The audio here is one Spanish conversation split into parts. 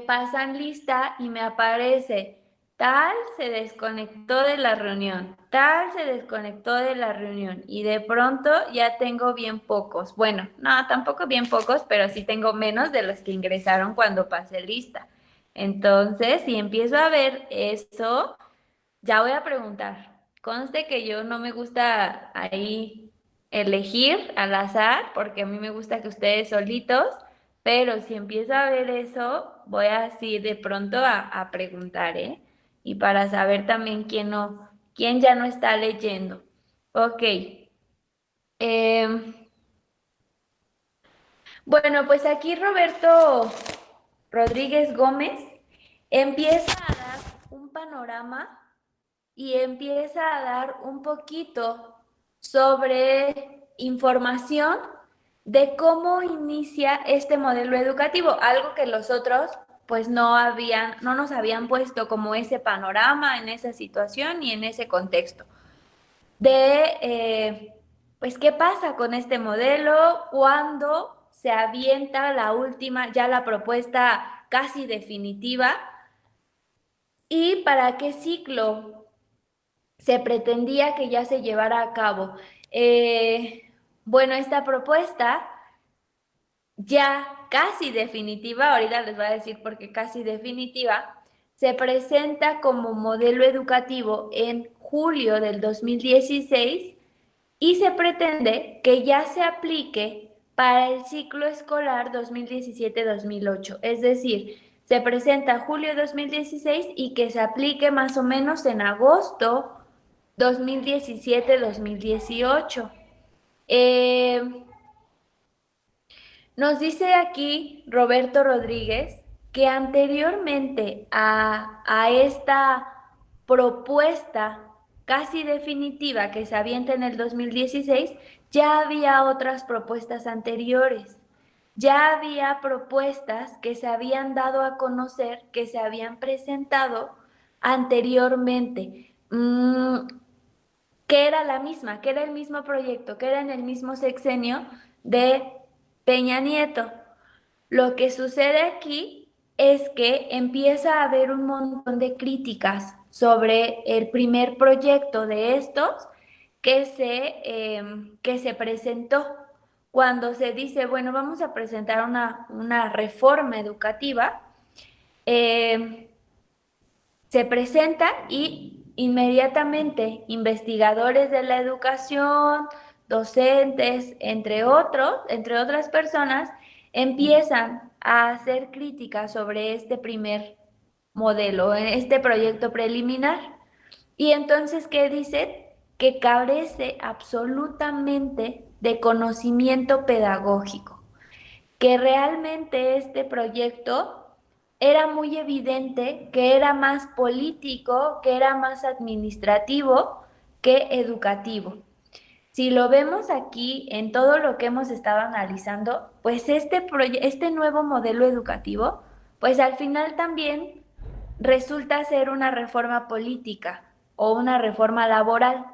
pasan lista y me aparece, tal se desconectó de la reunión, tal se desconectó de la reunión y de pronto ya tengo bien pocos. Bueno, no, tampoco bien pocos, pero sí tengo menos de los que ingresaron cuando pasé lista. Entonces, si empiezo a ver eso, ya voy a preguntar. Conste que yo no me gusta ahí elegir al azar, porque a mí me gusta que ustedes solitos, pero si empiezo a ver eso, voy así de pronto a preguntar, ¿eh? Y para saber también quién no, quién ya no está leyendo. Ok. em, bueno, pues aquí Roberto Rodríguez Gómez empieza a dar un panorama y empieza a dar un poquito sobre información de cómo inicia este modelo educativo, algo que los otros pues no nos habían puesto como ese panorama en esa situación y en ese contexto de pues qué pasa con este modelo, cuando se avienta la última, ya la propuesta casi definitiva y para qué ciclo se pretendía que ya se llevara a cabo. Bueno, esta propuesta ya casi definitiva, ahorita les voy a decir por qué casi definitiva, se presenta como modelo educativo en julio del 2016 y se pretende que ya se aplique para el ciclo escolar 2017-2008. Es decir, se presenta julio 2016 y que se aplique más o menos en agosto 2017-2018. Eh, Nos dice aquí Roberto Rodríguez que anteriormente a esta propuesta casi definitiva que se avienta en el 2016, ya había otras propuestas anteriores. Ya había propuestas que se habían dado a conocer, que se habían presentado anteriormente. Que era la misma, que era el mismo proyecto, que era en el mismo sexenio de Peña Nieto. Lo que sucede aquí es que empieza a haber un montón de críticas sobre el primer proyecto de estos que se presentó. Cuando se dice, bueno, vamos a presentar una reforma educativa, eh, se presenta y inmediatamente investigadores de la educación, docentes, entre otras personas, empiezan a hacer críticas sobre este primer modelo, este proyecto preliminar. Y entonces, ¿qué dice? Que carece absolutamente de conocimiento pedagógico, que realmente este proyecto era muy evidente que era más político, que era más administrativo que educativo. Si lo vemos aquí en todo lo que hemos estado analizando, pues este nuevo modelo educativo, pues al final también resulta ser una reforma política o una reforma laboral,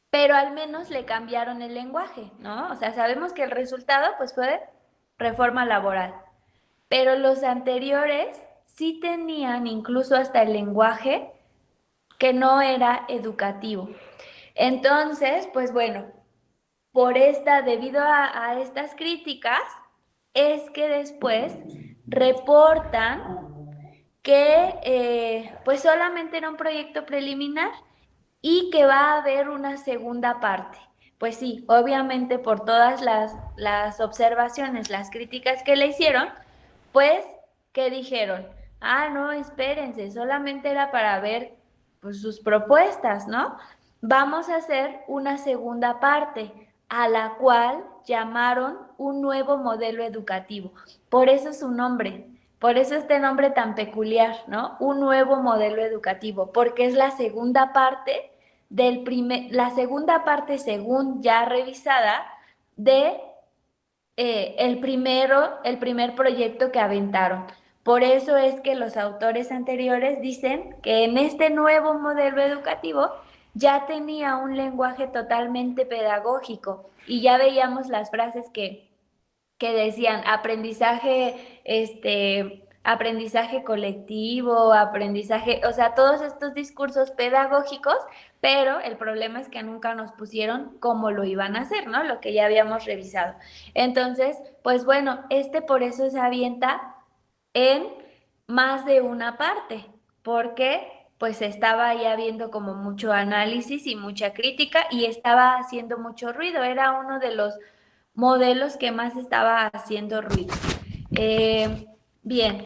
pero al menos le cambiaron el lenguaje, ¿no? O sea, sabemos que el resultado pues fue reforma laboral, pero los anteriores sí tenían incluso hasta el lenguaje que no era educativo. Entonces, pues bueno, debido a estas críticas, es que después reportan que pues solamente era un proyecto preliminar y que va a haber una segunda parte. Pues sí, obviamente por todas las observaciones, las críticas que le hicieron, pues, ¿qué dijeron? Ah, no, espérense, solamente era para ver pues, sus propuestas, ¿no? Vamos a hacer una segunda parte, a la cual llamaron un nuevo modelo educativo. Por eso su nombre, por eso este nombre tan peculiar, ¿no? Un nuevo modelo educativo, porque es la segunda parte la segunda parte según ya revisada de el primer proyecto que aventaron. Por eso es que los autores anteriores dicen que en este nuevo modelo educativo ya tenía un lenguaje totalmente pedagógico y ya veíamos las frases que decían aprendizaje, aprendizaje colectivo, aprendizaje, o sea, todos estos discursos pedagógicos, pero el problema es que nunca nos pusieron cómo lo iban a hacer, ¿no? Lo que ya habíamos revisado. Entonces, pues bueno, por eso se avienta en más de una parte, porque pues estaba ya viendo como mucho análisis y mucha crítica y estaba haciendo mucho ruido, era uno de los modelos que más estaba haciendo ruido. Eh, Bien,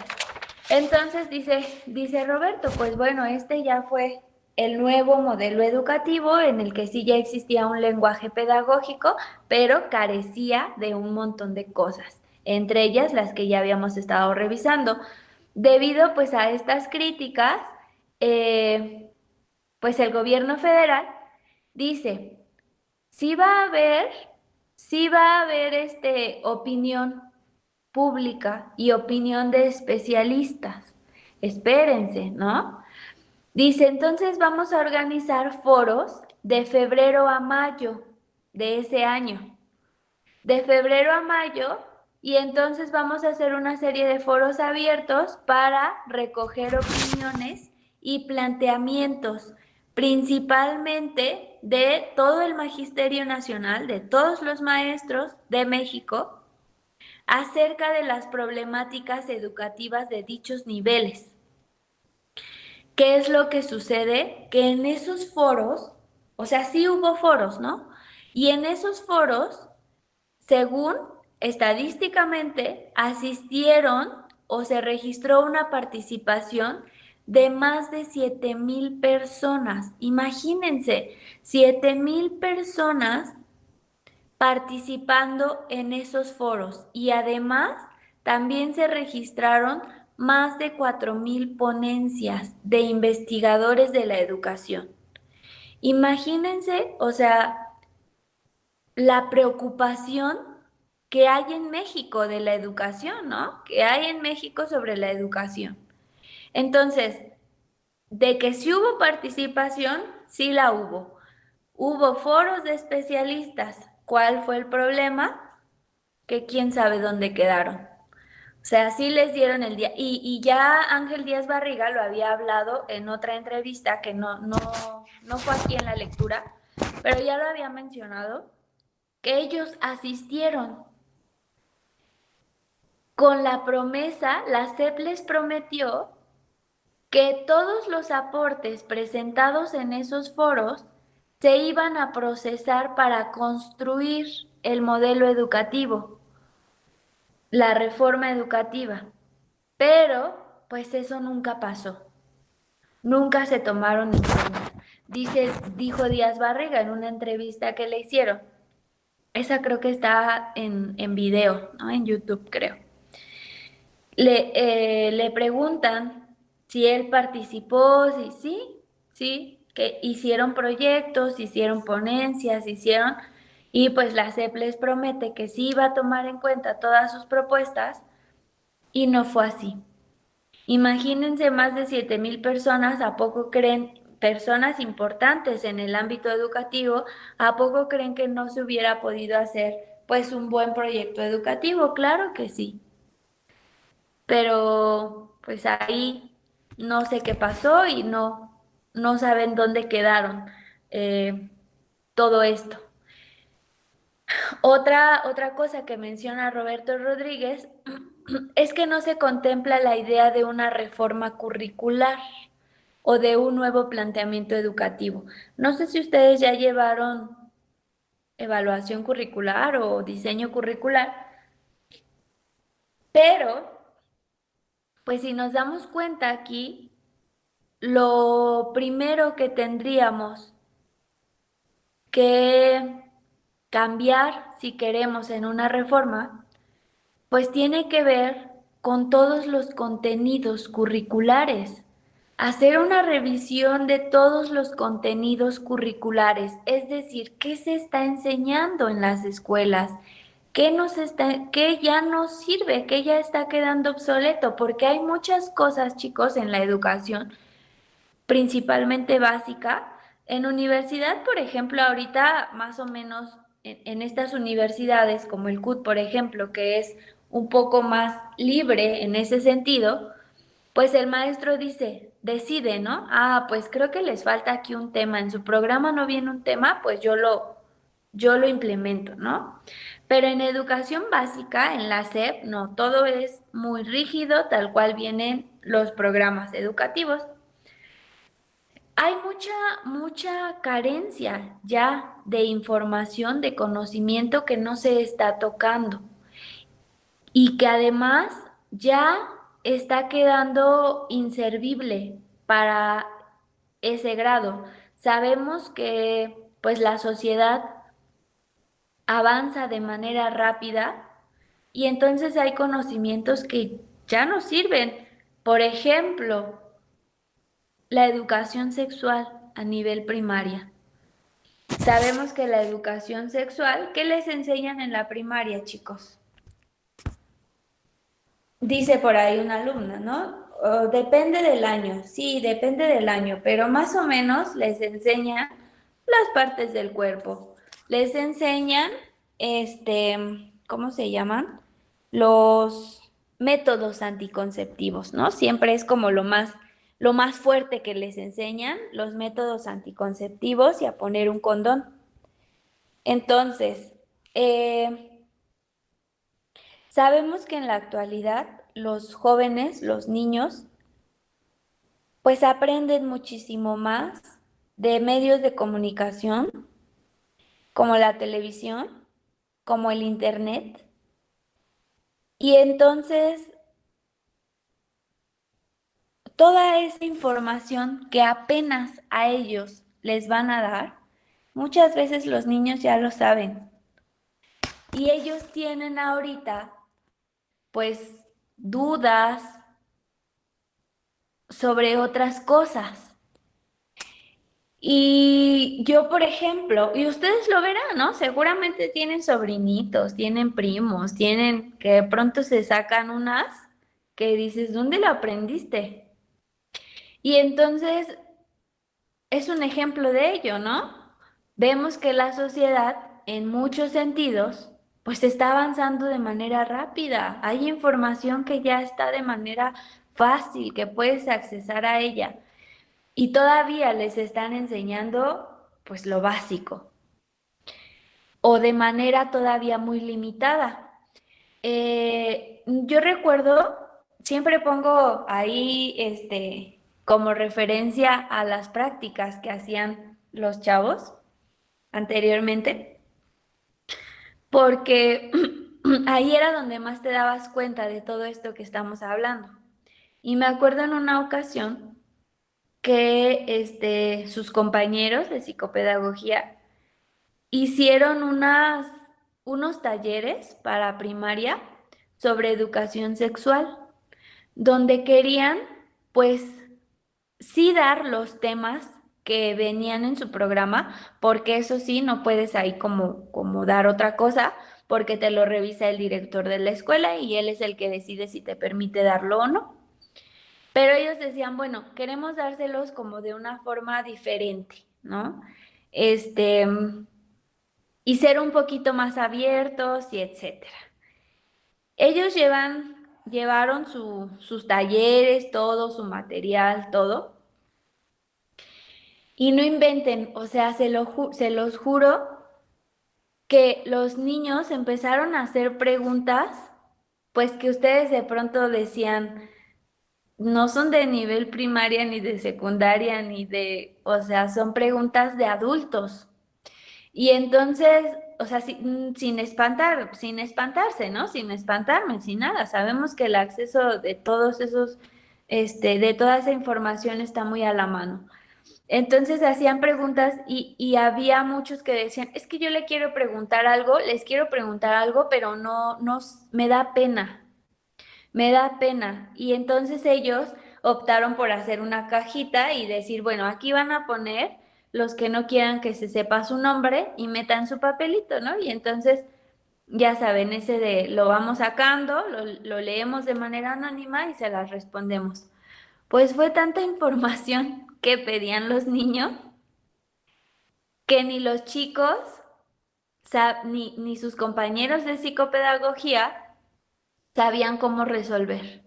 entonces dice Roberto, pues bueno, este ya fue el nuevo modelo educativo en el que sí ya existía un lenguaje pedagógico, pero carecía de un montón de cosas, entre ellas las que ya habíamos estado revisando. Debido pues a estas críticas, eh, pues el gobierno federal dice, sí va a haber, sí va a haber opinión pública y opinión de especialistas. Espérense, ¿no? Dice, entonces vamos a organizar foros de febrero a mayo de ese año. De febrero a mayo, y entonces vamos a hacer una serie de foros abiertos para recoger opiniones y planteamientos, principalmente de todo el Magisterio Nacional, de todos los maestros de México, acerca de las problemáticas educativas de dichos niveles. ¿Qué es lo que sucede? Que en esos foros, o sea, sí hubo foros, ¿no? Y en esos foros, según estadísticamente, asistieron o se registró una participación de más de 7,000 personas. Imagínense, 7,000 personas participando en esos foros y además también se registraron más de 4,000 ponencias de investigadores de la educación. Imagínense, o sea, la preocupación que hay en México de la educación, ¿no? Que hay en México sobre la educación. Entonces, de que sí hubo participación, sí la hubo. Hubo foros de especialistas. ¿Cuál fue el problema? Que quién sabe dónde quedaron. O sea, sí les dieron el día. Y ya Ángel Díaz Barriga lo había hablado en otra entrevista que no fue aquí en la lectura, pero ya lo había mencionado, que ellos asistieron con la promesa, la SEP les prometió que todos los aportes presentados en esos foros se iban a procesar para construir el modelo educativo, la reforma educativa. Pero, pues eso nunca pasó. Nunca se tomaron en cuenta. Dijo Díaz Barriga en una entrevista que le hicieron. Esa creo que está en video, ¿no? En YouTube, creo. Le preguntan si él participó, si sí, que hicieron proyectos, hicieron ponencias, y pues la CEP les promete que sí iba a tomar en cuenta todas sus propuestas, y no fue así. Imagínense más de 7,000 personas, ¿a poco creen, personas importantes en el ámbito educativo, a poco creen que no se hubiera podido hacer pues un buen proyecto educativo? Claro que sí, pero pues ahí no sé qué pasó y no saben dónde quedaron eh, todo esto. Otra cosa que menciona Roberto Rodríguez es que no se contempla la idea de una reforma curricular o de un nuevo planteamiento educativo. No sé si ustedes ya llevaron evaluación curricular o diseño curricular, pero pues si nos damos cuenta aquí, lo primero que tendríamos que cambiar si queremos en una reforma, pues tiene que ver con todos los contenidos curriculares. Hacer una revisión de todos los contenidos curriculares, es decir, qué se está enseñando en las escuelas, qué ya no sirve, qué ya está quedando obsoleto, porque hay muchas cosas, chicos, en la educación, principalmente básica. En universidad, por ejemplo, ahorita más o menos en estas universidades como el CUT, por ejemplo, que es un poco más libre en ese sentido, pues el maestro dice, decide, ¿no? Ah, pues creo que les falta aquí un tema. En su programa no viene un tema, pues yo lo implemento, ¿no? Pero en educación básica, en la SEP, no, todo es muy rígido, tal cual vienen los programas educativos. Hay mucha carencia ya de información, de conocimiento que no se está tocando y que además ya está quedando inservible para ese grado. Sabemos que pues la sociedad avanza de manera rápida y entonces hay conocimientos que ya no sirven. Por ejemplo, la educación sexual a nivel primaria. Sabemos que la educación sexual, ¿qué les enseñan en la primaria, chicos? Dice por ahí una alumna, ¿no? Depende del año, sí, depende del año, pero más o menos les enseñan las partes del cuerpo. Les enseñan, ¿cómo se llaman? Los métodos anticonceptivos, ¿no? Siempre es como lo más fuerte que les enseñan, los métodos anticonceptivos y a poner un condón. Entonces, sabemos que en la actualidad los jóvenes, los niños, pues aprenden muchísimo más de medios de comunicación como la televisión, como el internet. Y entonces toda esa información que apenas a ellos les van a dar, muchas veces los niños ya lo saben. Y ellos tienen ahorita, pues, dudas sobre otras cosas. Y yo, por ejemplo, y ustedes lo verán, ¿no? Seguramente tienen sobrinitos, tienen primos, tienen que de pronto se sacan unas que dices, ¿dónde lo aprendiste? Y entonces es un ejemplo de ello, ¿no? Vemos que la sociedad, en muchos sentidos, pues está avanzando de manera rápida. Hay información que ya está de manera fácil, que puedes accesar a ella. Y todavía les están enseñando pues lo básico o de manera todavía muy limitada. Yo recuerdo, siempre pongo ahí como referencia a las prácticas que hacían los chavos anteriormente, porque ahí era donde más te dabas cuenta de todo esto que estamos hablando. Y me acuerdo en una ocasión que sus compañeros de psicopedagogía hicieron unos talleres para primaria sobre educación sexual, donde querían, pues, sí dar los temas que venían en su programa, porque eso sí, no puedes ahí como dar otra cosa, porque te lo revisa el director de la escuela y él es el que decide si te permite darlo o no. Pero ellos decían, bueno, queremos dárselos como de una forma diferente, ¿no? Este, y ser un poquito más abiertos y etcétera. Ellos llevaron sus talleres, todo, su material, todo, y no inventen, o sea, se los juro que los niños empezaron a hacer preguntas, pues que ustedes de pronto decían, no son de nivel primaria ni de secundaria ni de, o sea, son preguntas de adultos. Y entonces, o sea, sin espantarse, ¿no? Sin espantarme, sin nada. Sabemos que el acceso de todos esos, de toda esa información está muy a la mano. Entonces hacían preguntas y había muchos que decían, es que yo le quiero preguntar algo, les quiero preguntar algo, pero no, me da pena, me da pena. Y entonces ellos optaron por hacer una cajita y decir, bueno, aquí van a poner los que no quieran que se sepa su nombre y metan su papelito, ¿no? Y entonces, ya saben, ese de lo vamos sacando, lo leemos de manera anónima y se las respondemos. Pues fue tanta información que pedían los niños que ni los chicos ni sus compañeros de psicopedagogía sabían cómo resolver.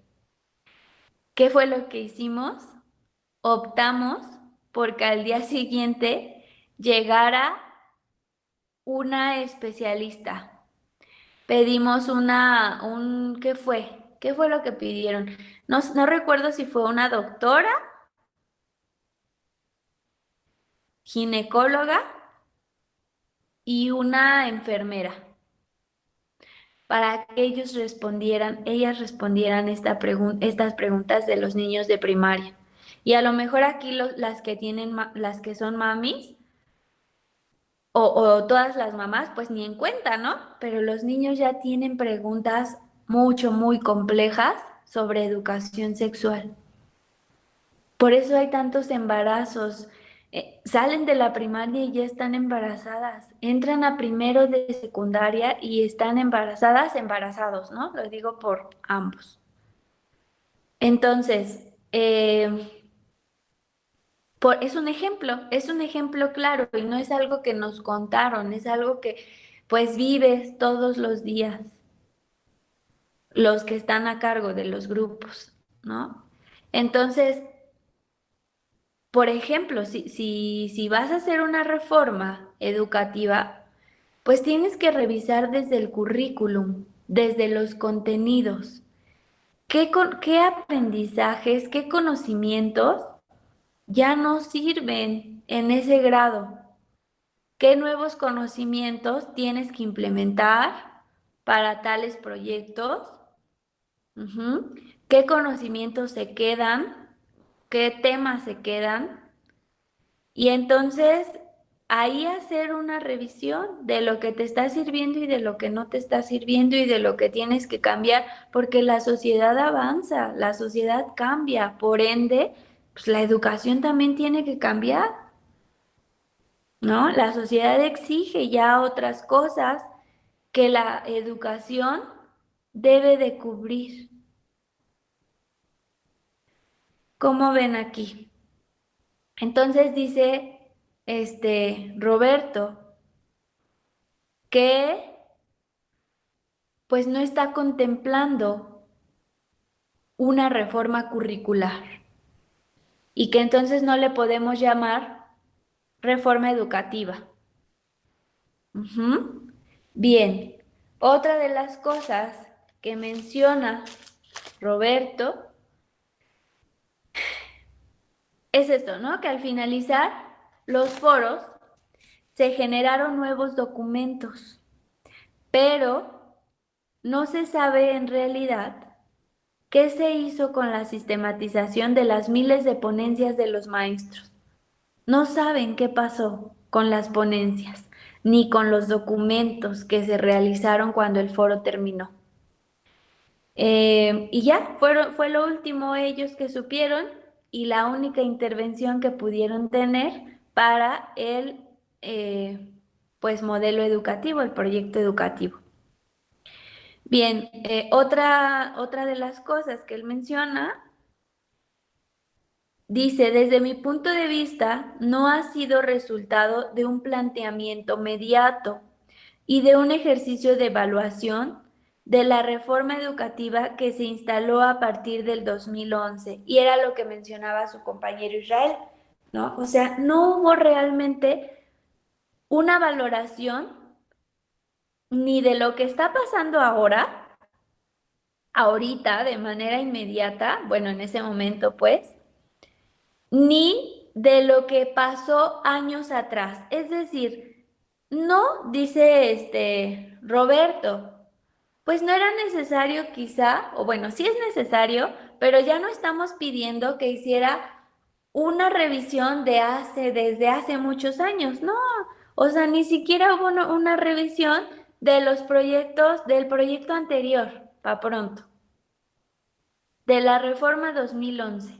¿Qué fue lo que hicimos? Optamos porque al día siguiente llegara una especialista. Pedimos ¿qué fue? ¿Qué fue lo que pidieron? No recuerdo si fue una doctora, ginecóloga y una enfermera, para que ellas respondieran estas preguntas de los niños de primaria. Y a lo mejor aquí las que son mamis, o todas las mamás, pues ni en cuenta, ¿no? Pero los niños ya tienen preguntas muy complejas sobre educación sexual. Por eso hay tantos embarazos. Salen de la primaria y ya están embarazadas. Entran a primero de secundaria y están embarazadas, embarazados, ¿no? Lo digo por ambos. Entonces, es un ejemplo claro y no es algo que nos contaron, es algo que pues vives todos los días, los que están a cargo de los grupos, ¿no? Entonces, por ejemplo, si vas a hacer una reforma educativa, pues tienes que revisar desde el currículum, desde los contenidos, qué aprendizajes, qué conocimientos ya no sirven en ese grado. ¿Qué nuevos conocimientos tienes que implementar para tales proyectos? Ujú. ¿Qué conocimientos se quedan? ¿Qué temas se quedan? Y entonces ahí hacer una revisión de lo que te está sirviendo y de lo que no te está sirviendo y de lo que tienes que cambiar, porque la sociedad avanza, la sociedad cambia, por ende, pues la educación también tiene que cambiar. ¿No? La sociedad exige ya otras cosas que la educación debe de cubrir. ¿Cómo ven aquí? Entonces dice Roberto que pues no está contemplando una reforma curricular y que entonces no le podemos llamar reforma educativa. Ujú. Bien, otra de las cosas que menciona Roberto es esto, ¿no? Que al finalizar los foros se generaron nuevos documentos, pero no se sabe en realidad qué se hizo con la sistematización de las miles de ponencias de los maestros. No saben qué pasó con las ponencias, ni con los documentos que se realizaron cuando el foro terminó. Y ya, fue lo último ellos que supieron y la única intervención que pudieron tener para el pues modelo educativo, el proyecto educativo. Bien, otra de las cosas que él menciona, dice, desde mi punto de vista, no ha sido resultado de un planteamiento mediato y de un ejercicio de evaluación de la reforma educativa que se instaló a partir del 2011. Y era lo que mencionaba su compañero Israel, ¿no? O sea, no hubo realmente una valoración ni de lo que está pasando ahorita, de manera inmediata, bueno, en ese momento, pues, ni de lo que pasó años atrás. Es decir, no, dice Roberto, pues no era necesario quizá, o bueno, sí es necesario, pero ya no estamos pidiendo que hiciera una revisión desde hace muchos años, no, o sea, ni siquiera hubo una revisión de los proyectos, del proyecto anterior, para pronto, de la reforma 2011.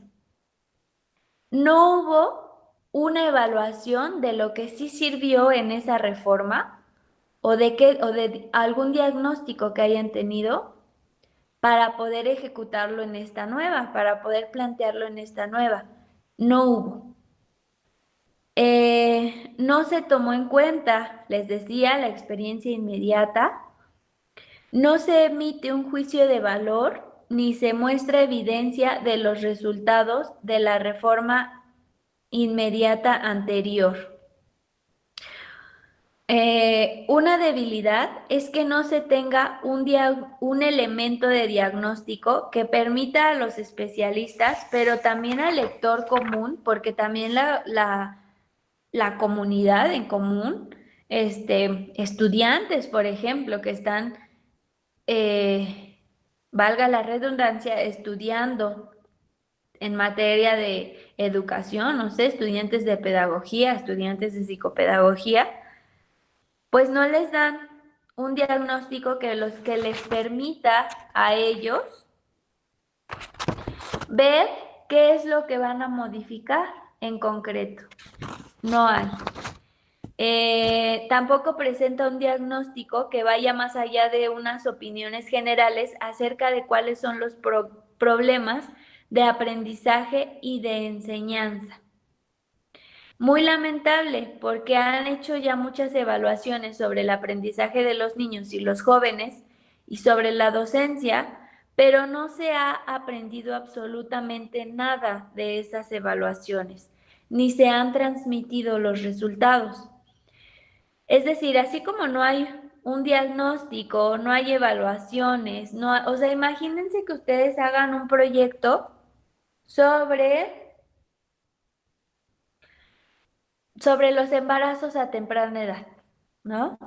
No hubo una evaluación de lo que sí sirvió en esa reforma o de algún diagnóstico que hayan tenido para poder ejecutarlo en esta nueva, para poder plantearlo en esta nueva. No hubo. No se tomó en cuenta, les decía, la experiencia inmediata. No se emite un juicio de valor ni se muestra evidencia de los resultados de la reforma inmediata anterior. Una debilidad es que no se tenga un elemento de diagnóstico que permita a los especialistas, pero también al lector común, porque también la comunidad en común, estudiantes, por ejemplo, que están, valga la redundancia, estudiando en materia de educación, no sé, estudiantes de pedagogía, estudiantes de psicopedagogía, pues no les dan un diagnóstico que les permita a ellos ver qué es lo que van a modificar en concreto. No hay. Tampoco presenta un diagnóstico que vaya más allá de unas opiniones generales acerca de cuáles son los problemas de aprendizaje y de enseñanza. Muy lamentable, porque han hecho ya muchas evaluaciones sobre el aprendizaje de los niños y los jóvenes y sobre la docencia, pero no se ha aprendido absolutamente nada de esas evaluaciones, ni se han transmitido los resultados. Es decir, así como no hay un diagnóstico, no hay evaluaciones, o sea, imagínense que ustedes hagan un proyecto sobre los embarazos a temprana edad, ¿no?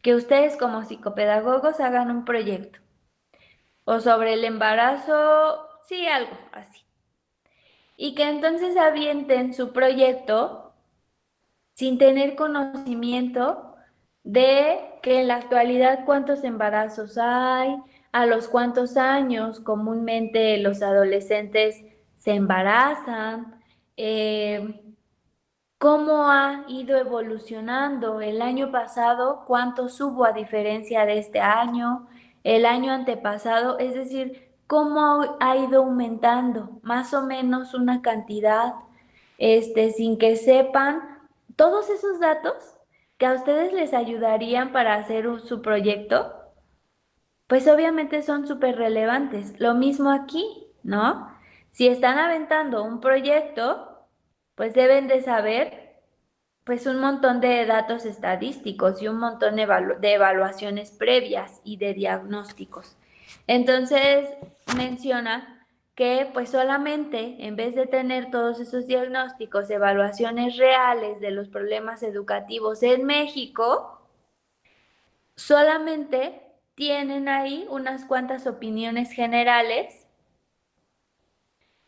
Que ustedes como psicopedagogos hagan un proyecto. O sobre el embarazo, sí, algo así. Y que entonces avienten su proyecto sin tener conocimiento de que en la actualidad cuántos embarazos hay, a los cuántos años comúnmente los adolescentes se embarazan, cómo ha ido evolucionando el año pasado, cuánto subo a diferencia de este año, el año antepasado, es decir, cómo ha ido aumentando más o menos una cantidad, sin que sepan todos esos datos que a ustedes les ayudarían para hacer su proyecto, pues obviamente son súper relevantes. Lo mismo aquí, ¿no? Si están aventando un proyecto, pues deben de saber pues un montón de datos estadísticos y un montón de evaluaciones previas y de diagnósticos. Entonces menciona que pues solamente en vez de tener todos esos diagnósticos, evaluaciones reales de los problemas educativos en México, solamente tienen ahí unas cuantas opiniones generales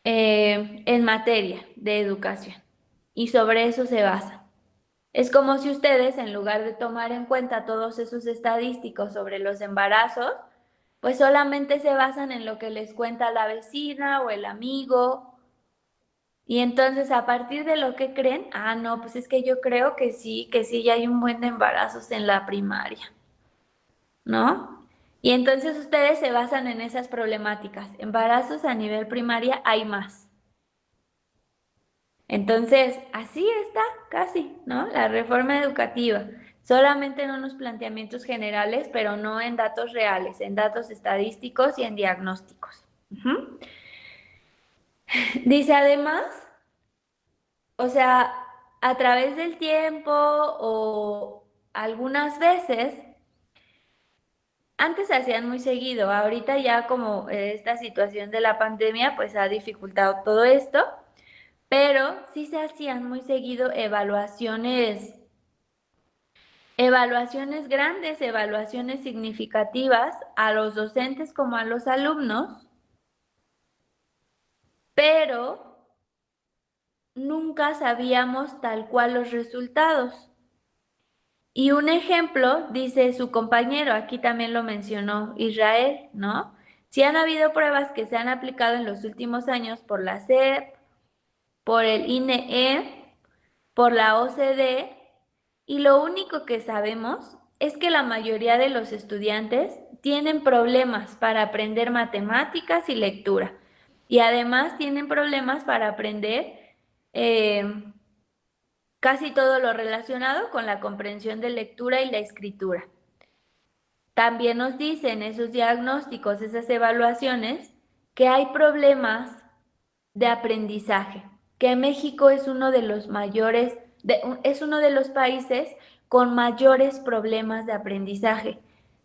en materia de educación y sobre eso se basan. Es como si ustedes, en lugar de tomar en cuenta todos esos estadísticos sobre los embarazos, pues solamente se basan en lo que les cuenta la vecina o el amigo. Y entonces a partir de lo que creen, no, pues es que yo creo que sí, ya hay un buen de embarazos en la primaria, ¿no? Y entonces ustedes se basan en esas problemáticas. Embarazos a nivel primaria hay más. Entonces, así está casi, ¿no? La reforma educativa, solamente en unos planteamientos generales, pero no en datos reales, en datos estadísticos y en diagnósticos. Ujú. Dice además, o sea, a través del tiempo o algunas veces, antes se hacían muy seguido, ahorita ya como esta situación de la pandemia pues ha dificultado todo esto, pero sí se hacían muy seguido evaluaciones grandes, evaluaciones significativas a los docentes como a los alumnos, pero nunca sabíamos tal cual los resultados. Y un ejemplo, dice su compañero, aquí también lo mencionó Israel, ¿no? Si han habido pruebas que se han aplicado en los últimos años por la SEP, por el INE, por la OCDE, y lo único que sabemos es que la mayoría de los estudiantes tienen problemas para aprender matemáticas y lectura. Y además tienen problemas para aprender eh, casi todo lo relacionado con la comprensión de lectura y la escritura. También nos dicen esos diagnósticos, esas evaluaciones, que hay problemas de aprendizaje, que México es uno de los mayores, es uno de los países con mayores problemas de aprendizaje.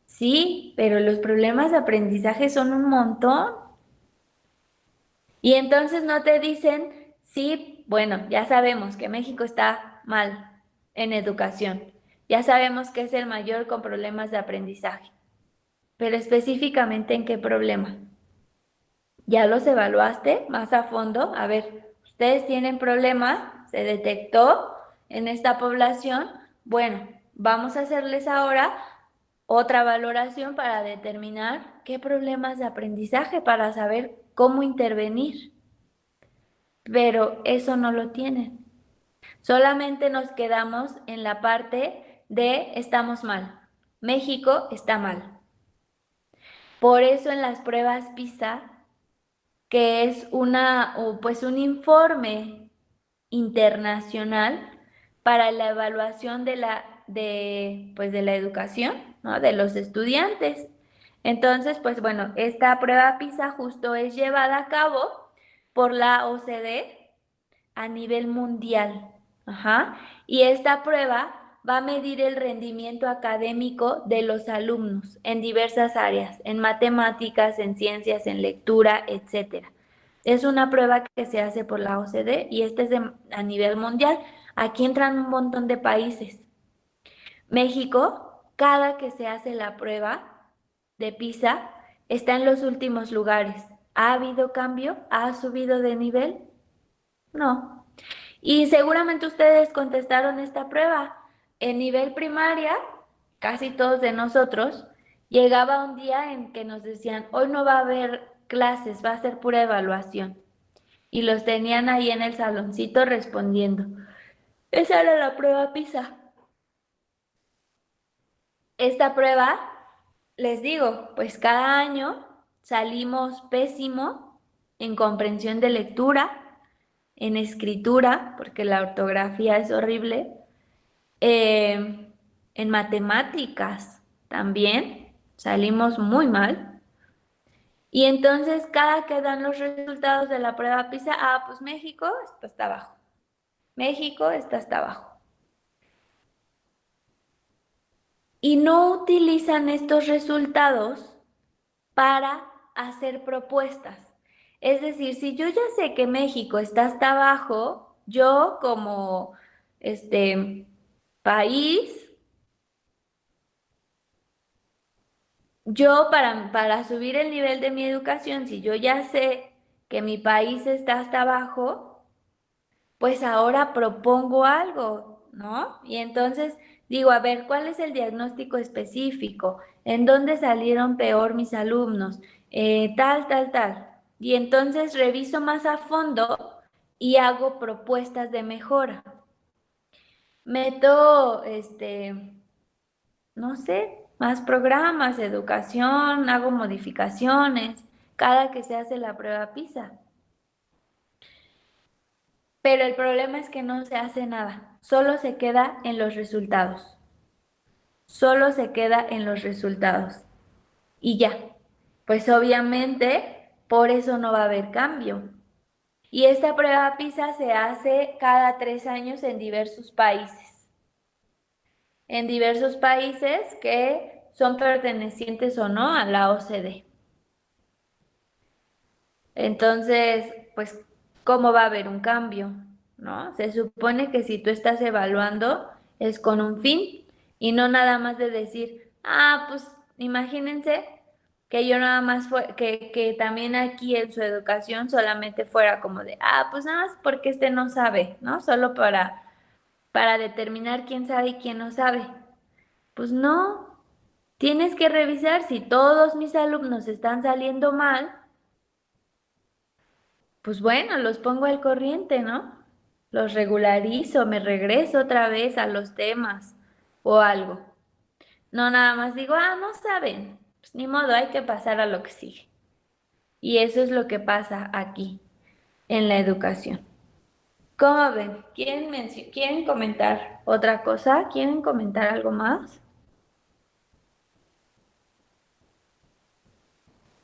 Sí, pero los problemas de aprendizaje son un montón. Y entonces no te dicen, sí, bueno, ya sabemos que México está mal en educación, ya sabemos que es el mayor con problemas de aprendizaje, pero específicamente en qué problema. ¿Ya los evaluaste más a fondo? A ver, ustedes tienen problemas, se detectó en esta población. Bueno, vamos a hacerles ahora otra valoración para determinar qué problemas de aprendizaje, para saber cómo intervenir. Pero eso no lo tienen. Solamente nos quedamos en la parte de estamos mal. México está mal. Por eso en las pruebas PISA, que es pues un informe internacional para la evaluación pues de la educación, ¿no? De los estudiantes. Entonces, pues bueno, esta prueba PISA justo es llevada a cabo por la OCDE a nivel mundial. Ajá. Y esta prueba va a medir el rendimiento académico de los alumnos en diversas áreas, en matemáticas, en ciencias, en lectura, etcétera. Es una prueba que se hace por la OCDE y esta es a nivel mundial. Aquí entran un montón de países. México, cada que se hace la prueba de PISA, está en los últimos lugares. ¿Ha habido cambio? ¿Ha subido de nivel? No. Y seguramente ustedes contestaron esta prueba. En nivel primaria, casi todos de nosotros, llegaba un día en que nos decían, hoy no va a haber clases, va a ser pura evaluación. Y los tenían ahí en el saloncito respondiendo. Esa era la prueba PISA. Esta prueba, les digo, pues cada año salimos pésimo en comprensión de lectura, en escritura, porque la ortografía es horrible, en matemáticas también salimos muy mal. Y entonces cada que dan los resultados de la prueba PISA, pues México está hasta abajo. México está hasta abajo. Y no utilizan estos resultados para hacer propuestas. Es decir, si yo ya sé que México está hasta abajo, yo como país, yo para subir el nivel de mi educación, si yo ya sé que mi país está hasta abajo, pues ahora propongo algo, ¿no? Y entonces digo, a ver, ¿cuál es el diagnóstico específico? ¿En dónde salieron peor mis alumnos? Tal, tal, tal. Y entonces reviso más a fondo y hago propuestas de mejora. Meto, no sé, más programas, educación, hago modificaciones cada que se hace la prueba PISA. Pero el problema es que no se hace nada, solo se queda en los resultados. Solo se queda en los resultados. Y ya, pues obviamente por eso no va a haber cambio. Y esta prueba PISA se hace cada 3 años en diversos países. En diversos países que son pertenecientes o no a la OCDE. Entonces, pues, ¿cómo va a haber un cambio? ¿No? Se supone que si tú estás evaluando es con un fin y no nada más de decir, pues imagínense que yo nada más que también aquí en su educación solamente fuera como de, pues nada más porque no sabe, ¿no? Solo para determinar quién sabe y quién no sabe. Pues no, tienes que revisar si todos mis alumnos están saliendo mal, pues bueno, los pongo al corriente, ¿no? Los regularizo, me regreso otra vez a los temas o algo. No nada más digo, no saben. Pues ni modo, hay que pasar a lo que sigue. Y eso es lo que pasa aquí, en la educación. ¿Cómo ven? ¿Quieren comentar otra cosa? ¿Quieren comentar algo más?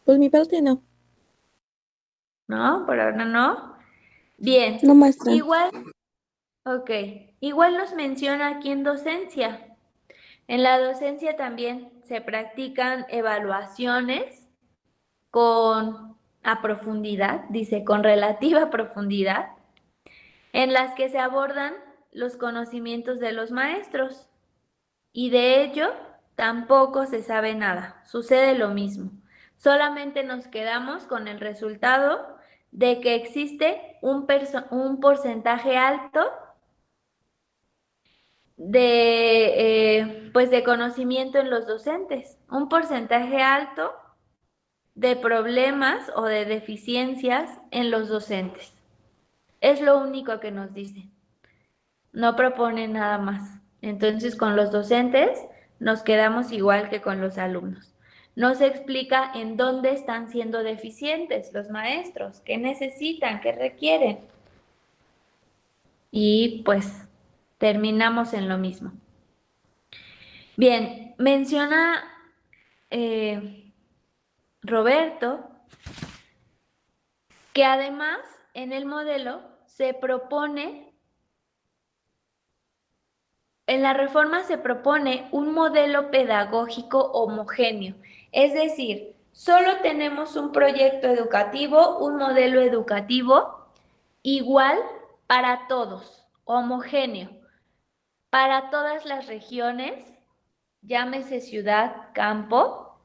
Pues mi parte no, ¿No? Por ahora no. Bien, no maestra. igual, ok, igual nos menciona aquí en docencia. En la docencia también se practican evaluaciones con a profundidad, dice con relativa profundidad, en las que se abordan los conocimientos de los maestros. Y de ello tampoco se sabe nada. Sucede lo mismo. Solamente nos quedamos con el resultado de que existe un porcentaje alto pues de conocimiento en los docentes, un porcentaje alto de problemas o de deficiencias en los docentes. Es lo único que nos dicen. No proponen nada más. Entonces, con los docentes nos quedamos igual que con los alumnos. No se explica en dónde están siendo deficientes los maestros, qué necesitan, qué requieren. Y pues terminamos en lo mismo. Bien, menciona eh, Roberto que además en el modelo se propone, en la reforma se propone un modelo pedagógico homogéneo, es decir, solo tenemos un proyecto educativo, un modelo educativo igual para todos, homogéneo, para todas las regiones, llámese ciudad, campo,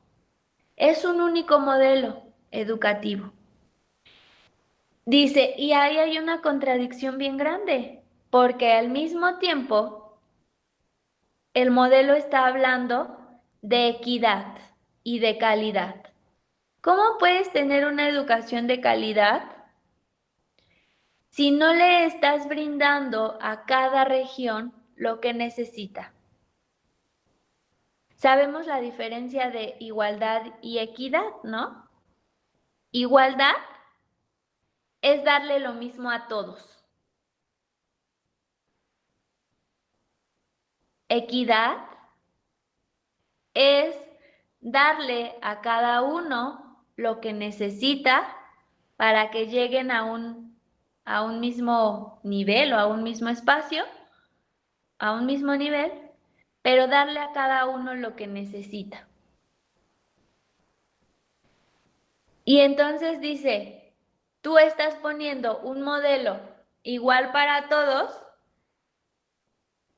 es un único modelo educativo. Dice, y ahí hay una contradicción bien grande, porque al mismo tiempo el modelo está hablando de equidad y de calidad. ¿Cómo puedes tener una educación de calidad si no le estás brindando a cada región lo que necesita? Sabemos la diferencia de igualdad y equidad, ¿no? Igualdad es darle lo mismo a todos. Equidad es darle a cada uno lo que necesita para que lleguen a un mismo nivel o a un mismo espacio, a un mismo nivel, pero darle a cada uno lo que necesita. Y entonces dice, tú estás poniendo un modelo igual para todos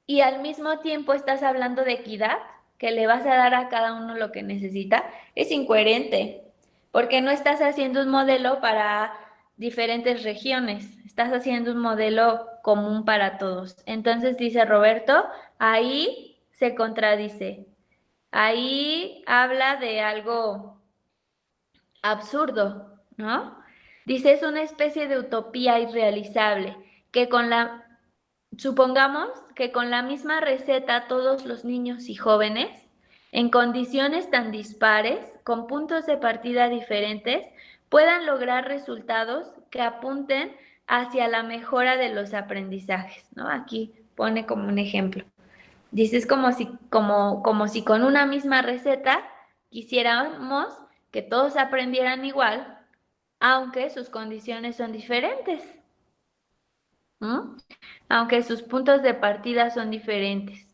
y al mismo tiempo estás hablando de equidad, que le vas a dar a cada uno lo que necesita. Es incoherente, porque no estás haciendo un modelo para diferentes regiones, estás haciendo un modelo común para todos. Entonces dice Roberto, ahí se contradice, ahí habla de algo absurdo, ¿no? Dice, es una especie de utopía irrealizable, que con la supongamos que con la misma receta todos los niños y jóvenes, en condiciones tan dispares, con puntos de partida diferentes, puedan lograr resultados que apunten hacia la mejora de los aprendizajes, ¿no? Aquí pone como un ejemplo. Dice, es como si con una misma receta quisiéramos que todos aprendieran igual, aunque sus condiciones son diferentes. ¿Mm? Aunque sus puntos de partida son diferentes,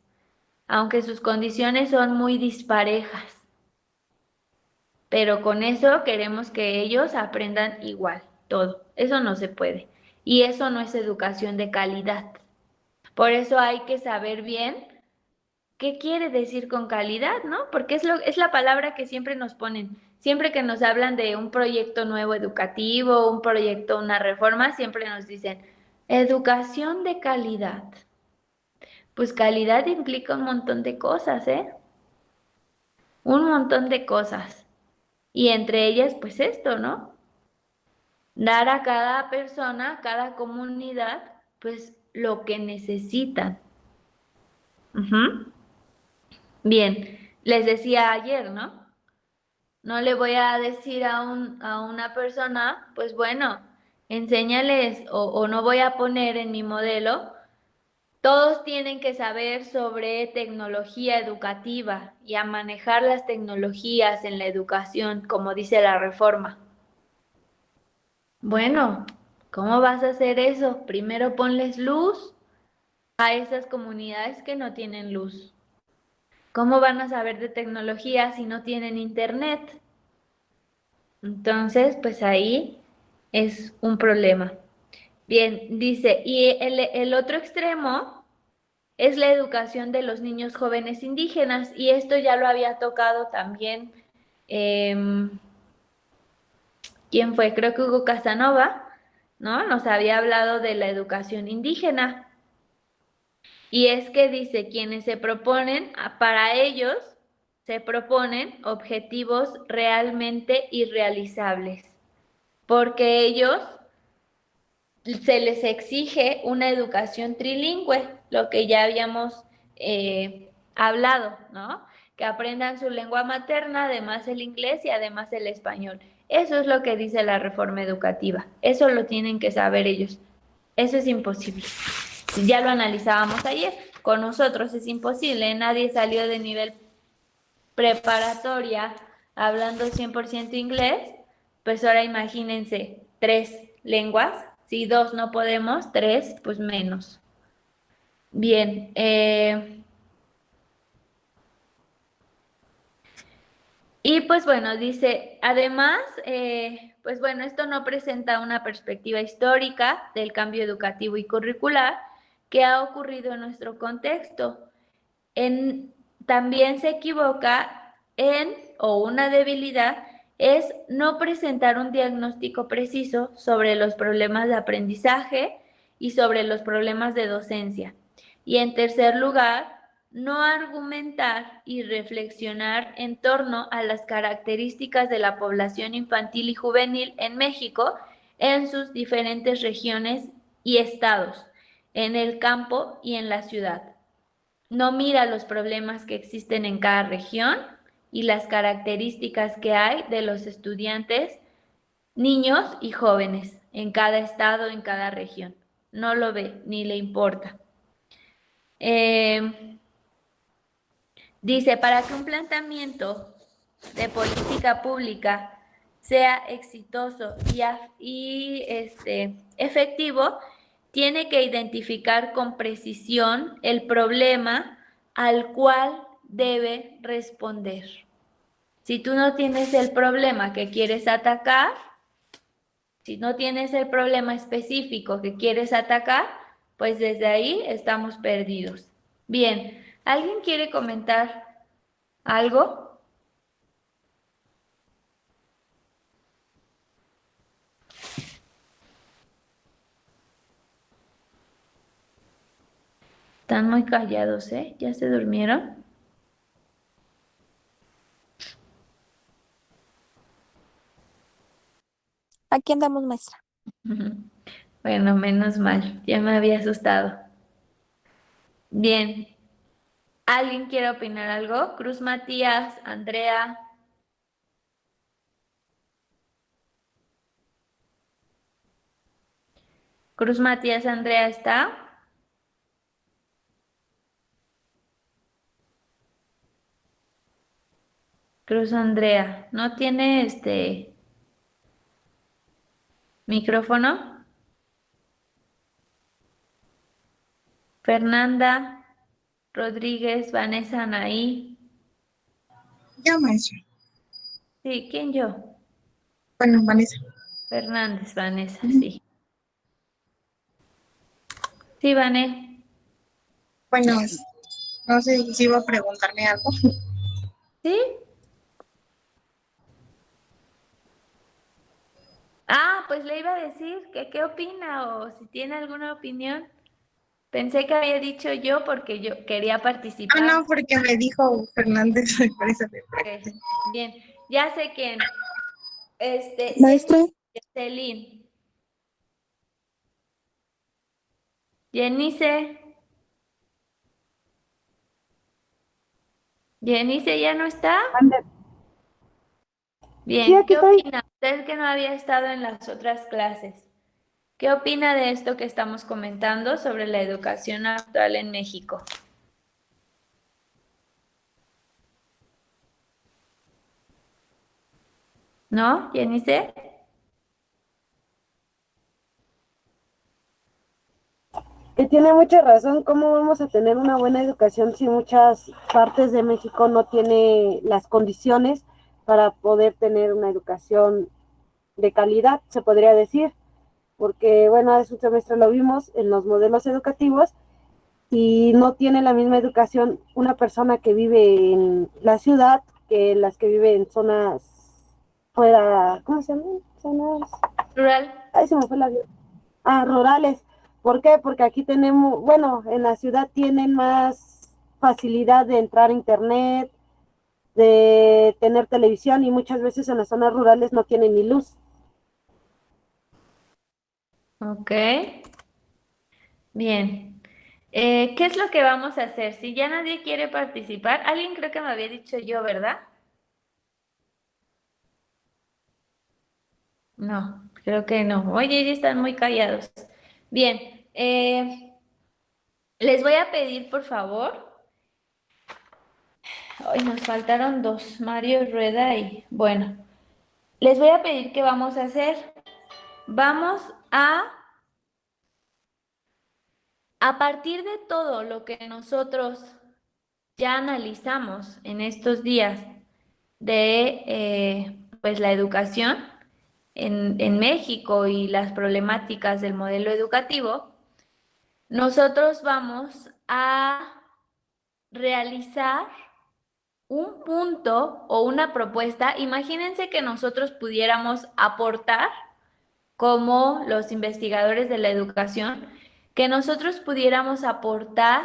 aunque sus condiciones son muy disparejas, pero con eso queremos que ellos aprendan igual, todo. Eso no se puede. Y eso no es educación de calidad. Por eso hay que saber bien qué quiere decir con calidad, ¿no? Porque es la palabra que siempre nos ponen. Siempre que nos hablan de un proyecto nuevo educativo, un proyecto, una reforma, siempre nos dicen educación de calidad. Pues calidad implica un montón de cosas, ¿eh? Un montón de cosas. Y entre ellas, pues esto, ¿no? Dar a cada persona, a cada comunidad, pues lo que necesitan. Ujú. Bien, les decía ayer, ¿no? No le voy a decir a una persona, pues bueno, enséñales o no voy a poner en mi modelo. Todos tienen que saber sobre tecnología educativa y a manejar las tecnologías en la educación, como dice la reforma. Bueno, ¿cómo vas a hacer eso? Primero ponles luz a esas comunidades que no tienen luz. ¿Cómo van a saber de tecnología si no tienen internet? Entonces, pues ahí es un problema. Bien, dice, y el otro extremo es la educación de los niños jóvenes indígenas, y esto ya lo había tocado también, ¿quién fue? Creo que Hugo Casanova, ¿no? Nos había hablado de la educación indígena. Y es que dice, quienes se proponen, para ellos se proponen objetivos realmente irrealizables, porque ellos se les exige una educación trilingüe, lo que ya habíamos hablado, ¿no? Que aprendan su lengua materna, además el inglés y además el español. Eso es lo que dice la reforma educativa. Eso lo tienen que saber ellos. Eso es imposible. Ya lo analizábamos ayer. Con nosotros es imposible. Nadie salió de nivel preparatoria hablando 100% inglés. Pues ahora imagínense, 3 lenguas. Si 2 no podemos, 3, pues menos. Bien. Y pues bueno, dice, además, pues bueno, esto no presenta una perspectiva histórica del cambio educativo y curricular que ha ocurrido en nuestro contexto. En, también se equivoca en, o una debilidad, es no presentar un diagnóstico preciso sobre los problemas de aprendizaje y sobre los problemas de docencia. Y en tercer lugar, no argumentar y reflexionar en torno a las características de la población infantil y juvenil en México en sus diferentes regiones y estados, en el campo y en la ciudad. No mira los problemas que existen en cada región y las características que hay de los estudiantes, niños y jóvenes en cada estado, en cada región. No lo ve ni le importa. Dice, para que un planteamiento de política pública sea exitoso y efectivo, tiene que identificar con precisión el problema al cual debe responder. Si tú no tienes el problema que quieres atacar, si no tienes el problema específico que quieres atacar, pues desde ahí estamos perdidos. Bien, ¿alguien quiere comentar algo? Están muy callados, ¿eh? ¿Ya se durmieron? Aquí andamos, maestra. Bueno, menos mal, ya me había asustado. Bien, ¿alguien quiere opinar algo? Cruz Matías, Andrea. Cruz Matías, Andrea, ¿está? Cruz Andrea, ¿no tiene micrófono? Fernanda, Rodríguez, Vanessa, Anaí. Yo, maestra. Sí, ¿quién yo? Bueno, Vanessa. Fernández, Vanessa, Ujú. sí. Sí, Vané. Bueno, no sé si iba a preguntarme algo. ¿Sí? Ah, pues le iba a decir que qué opina o si tiene alguna opinión. Pensé que había dicho yo porque yo quería Ah, no, participar. porque me dijo Fernández, por eso me Ok, bien, ya sé quién. Maestra, Yenice. Yenice, Yenice ya no está. ande. Sí, Bien, aquí ¿qué estoy. opina? Usted que no había estado en las otras clases. ¿Qué opina de esto que estamos comentando sobre la educación actual en México? ¿No, Jenice? Que tiene mucha razón. ¿Cómo vamos a tener una buena educación si muchas partes de México no tiene las condiciones para poder tener una educación de calidad, se podría decir? Porque, bueno, hace un semestre lo vimos en los modelos educativos y no tiene la misma educación una persona que vive en la ciudad que las que vive en zonas fuera, ¿cómo se llaman? Zonas, Rural. ay, se me fue la vida. Ah, rurales. ¿Por qué? Porque aquí tenemos, bueno, en la ciudad tienen más facilidad de entrar a internet, de tener televisión y muchas veces en las zonas rurales no tienen ni luz. Ok, bien. ¿Qué es lo que vamos a hacer? Si ya nadie quiere participar, alguien creo que me había dicho yo, ¿verdad? No, creo que no. Oye, ya están muy callados. Bien, les voy a pedir, por favor. Hoy nos faltaron dos, Mario Rueda y bueno, les voy a pedir que vamos a hacer. Vamos a partir de todo lo que nosotros ya analizamos en estos días de pues la educación en México y las problemáticas del modelo educativo, nosotros vamos a realizar un punto o una propuesta. Imagínense que nosotros pudiéramos aportar como los investigadores de la educación, que nosotros pudiéramos aportar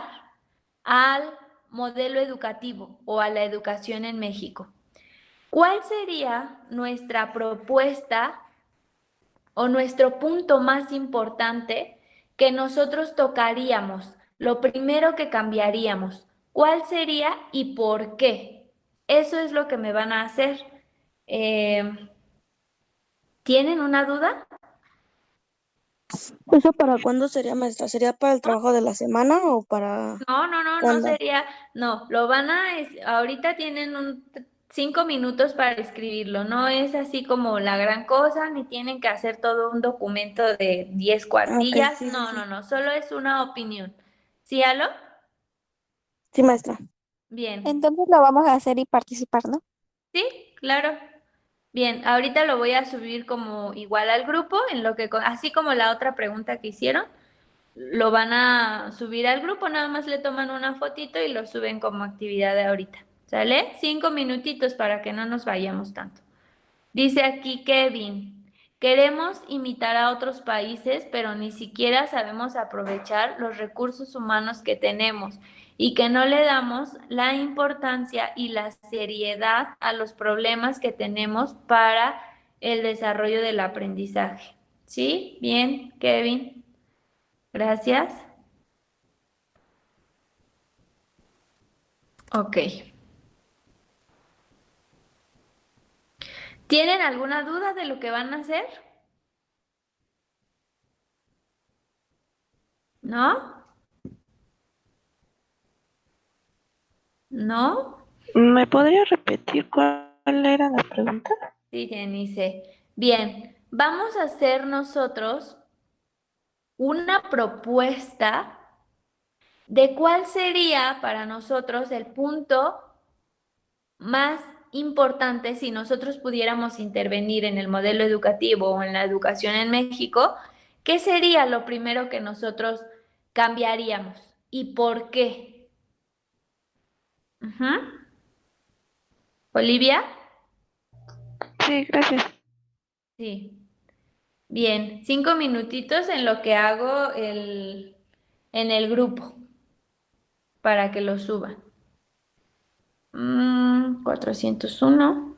al modelo educativo o a la educación en México. ¿Cuál sería nuestra propuesta o nuestro punto más importante que nosotros tocaríamos? Lo primero que cambiaríamos, ¿cuál sería y por qué? Eso es lo que me van a hacer. ¿Tienen una duda? ¿Eso para cuándo sería, maestra? ¿Sería para el trabajo de la semana o para No cuándo? sería, no, lo van a, ahorita tienen 5 minutos para escribirlo, no es así como la gran cosa, ni tienen que hacer todo un documento de 10 Ah, ok, cuartillas, sí, sí, sí. no, solo es una opinión. ¿Sí, Alo? Sí, maestra. Bien, Entonces lo vamos a hacer y participar, ¿no? sí, claro. Bien, ahorita lo voy a subir como igual al grupo, en lo que, así como la otra pregunta que hicieron. Lo van a subir al grupo, nada más le toman una fotito y lo suben como actividad de ahorita. ¿Sale? 5 minutitos para que no nos vayamos tanto. Dice aquí Kevin, queremos imitar a otros países, pero ni siquiera sabemos aprovechar los recursos humanos que tenemos y que no le damos la importancia y la seriedad a los problemas que tenemos para el desarrollo del aprendizaje. ¿Sí? Bien, Kevin. Gracias. Ok. ¿Tienen alguna duda de lo que van a hacer? ¿No? ¿No? ¿Me podría repetir cuál era la pregunta? Sí, Jenice. Bien, vamos a hacer nosotros una propuesta de cuál sería para nosotros el punto más importante si nosotros pudiéramos intervenir en el modelo educativo o en la educación en México. ¿Qué sería lo primero que nosotros cambiaríamos y por qué? Ujú. Olivia. Sí, gracias. Sí. Bien, 5 minutitos en lo que hago en el grupo para que lo suban. 401.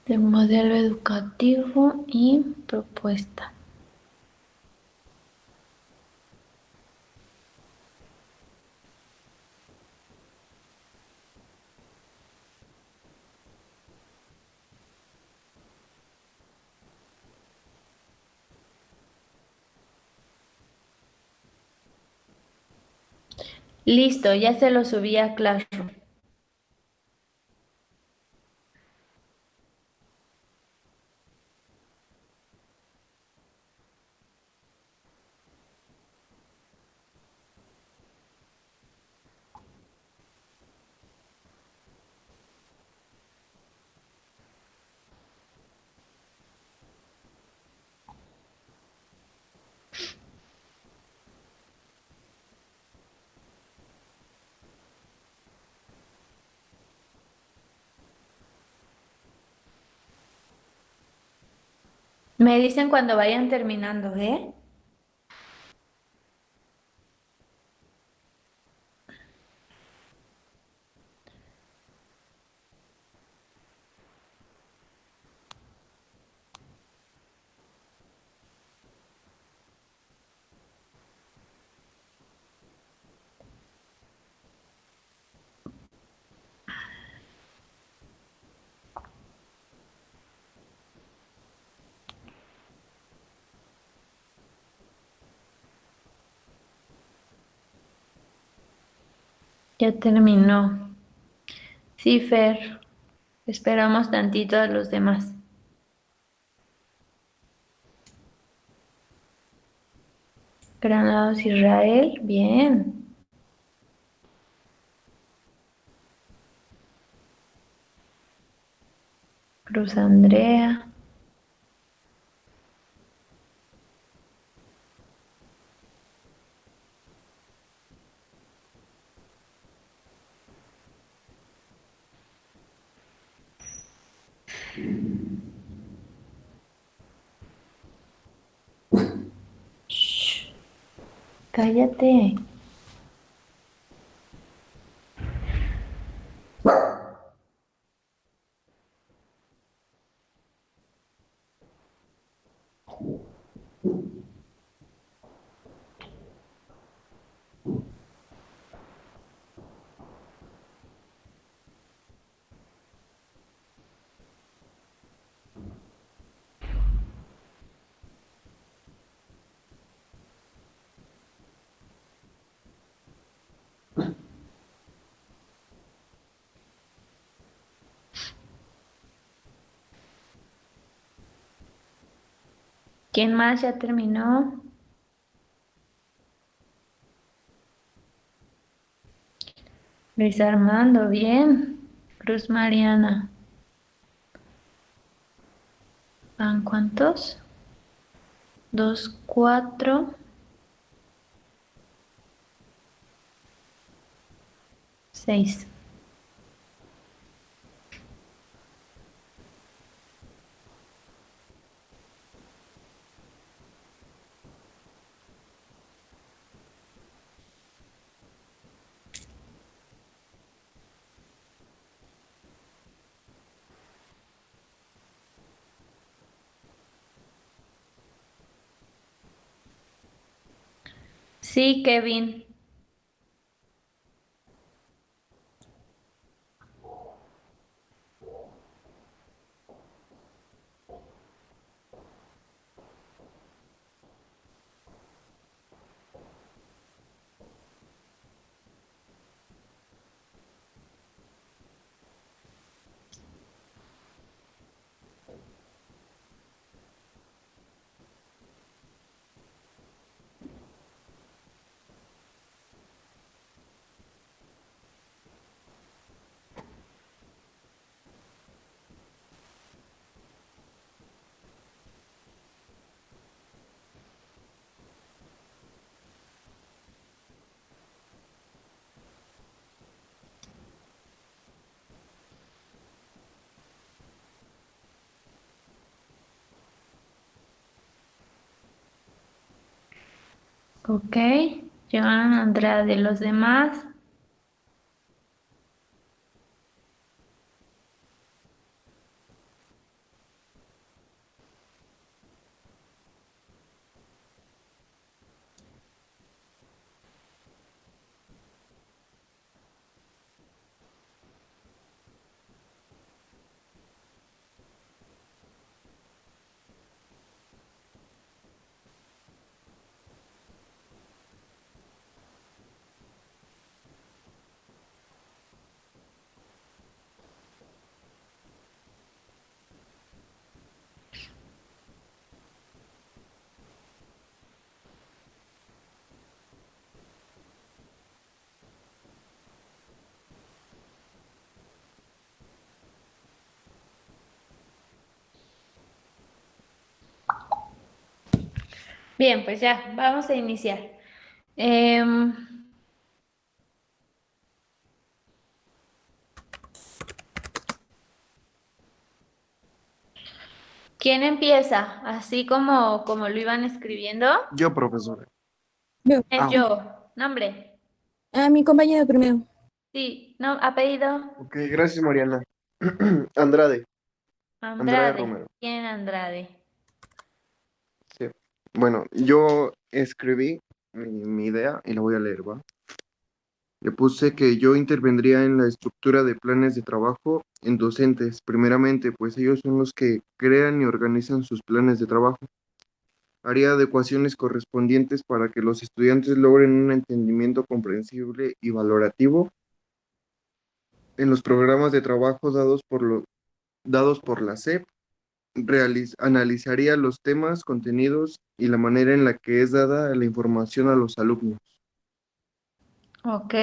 de modelo educativo y propuesta. Listo, ya se lo subí a Classroom. Me dicen cuando vayan terminando, ¿eh? Ya terminó. Sí, Fer. Esperamos tantito a los demás. Granados Israel, bien. Cruz Andrea. Shh, cállate. ¿Quién más ya terminó? Luis Armando, bien. Cruz Mariana. ¿Van cuántos? 2, 4, 6. Sí, Kevin. Ok. Joan, Andrea, de los demás. Bien, pues ya, vamos a iniciar. Em, ¿Quién empieza? Así como lo iban escribiendo. Yo, profesora. Yo. Es yo. Nombre. Mi compañero primero. Sí, no, apellido. Ok, gracias, Mariana. Andrade. Andrade Andrade. Romero. ¿Quién Andrade? Sí. Bueno, yo escribí mi idea y la voy a leer, ¿va? Le puse que yo intervendría en la estructura de planes de trabajo en docentes, primeramente, pues ellos son los que crean y organizan sus planes de trabajo. Haría adecuaciones correspondientes para que los estudiantes logren un entendimiento comprensible y valorativo en los programas de trabajo dados por la SEP. Analizaría los temas, contenidos y la manera en la que es dada la información a los alumnos. Ok.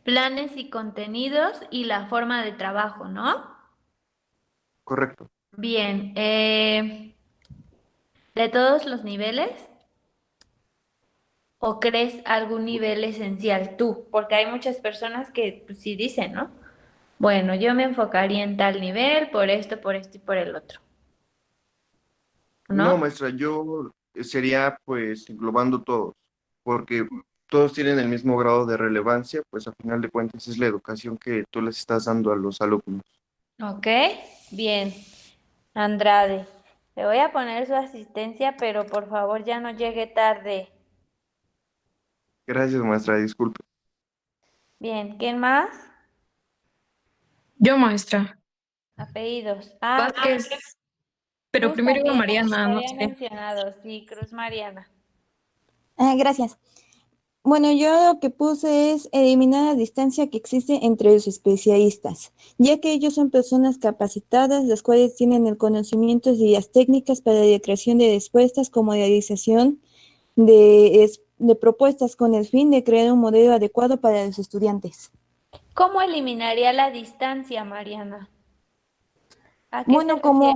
Planes y contenidos y la forma de trabajo, ¿no? Correcto. Bien. ¿De todos los niveles? ¿O crees algún nivel esencial tú? Porque hay muchas personas que pues, sí dicen, ¿no? Bueno, yo me enfocaría en tal nivel, por esto y por el otro, No, ¿no? maestra, yo sería pues englobando todos, porque todos tienen el mismo grado de relevancia, pues a final de cuentas es la educación que tú les estás dando a los alumnos. Ok, bien. Andrade, le voy a poner su asistencia, pero por favor ya no llegue tarde. Gracias, maestra, disculpe. Bien, ¿quién más? Yo, maestra. Apellidos. Vázquez, pero Cruz primero iba también, Mariana, te no había sé. mencionado, sí, Cruz Mariana. Gracias. Bueno, yo lo que puse es eliminar la distancia que existe entre los especialistas, ya que ellos son personas capacitadas, las cuales tienen el conocimiento y las técnicas para la creación de respuestas como realización de propuestas con el fin de crear un modelo adecuado para los estudiantes. ¿Cómo eliminaría la distancia, Mariana? ¿A qué se Bueno, refiere?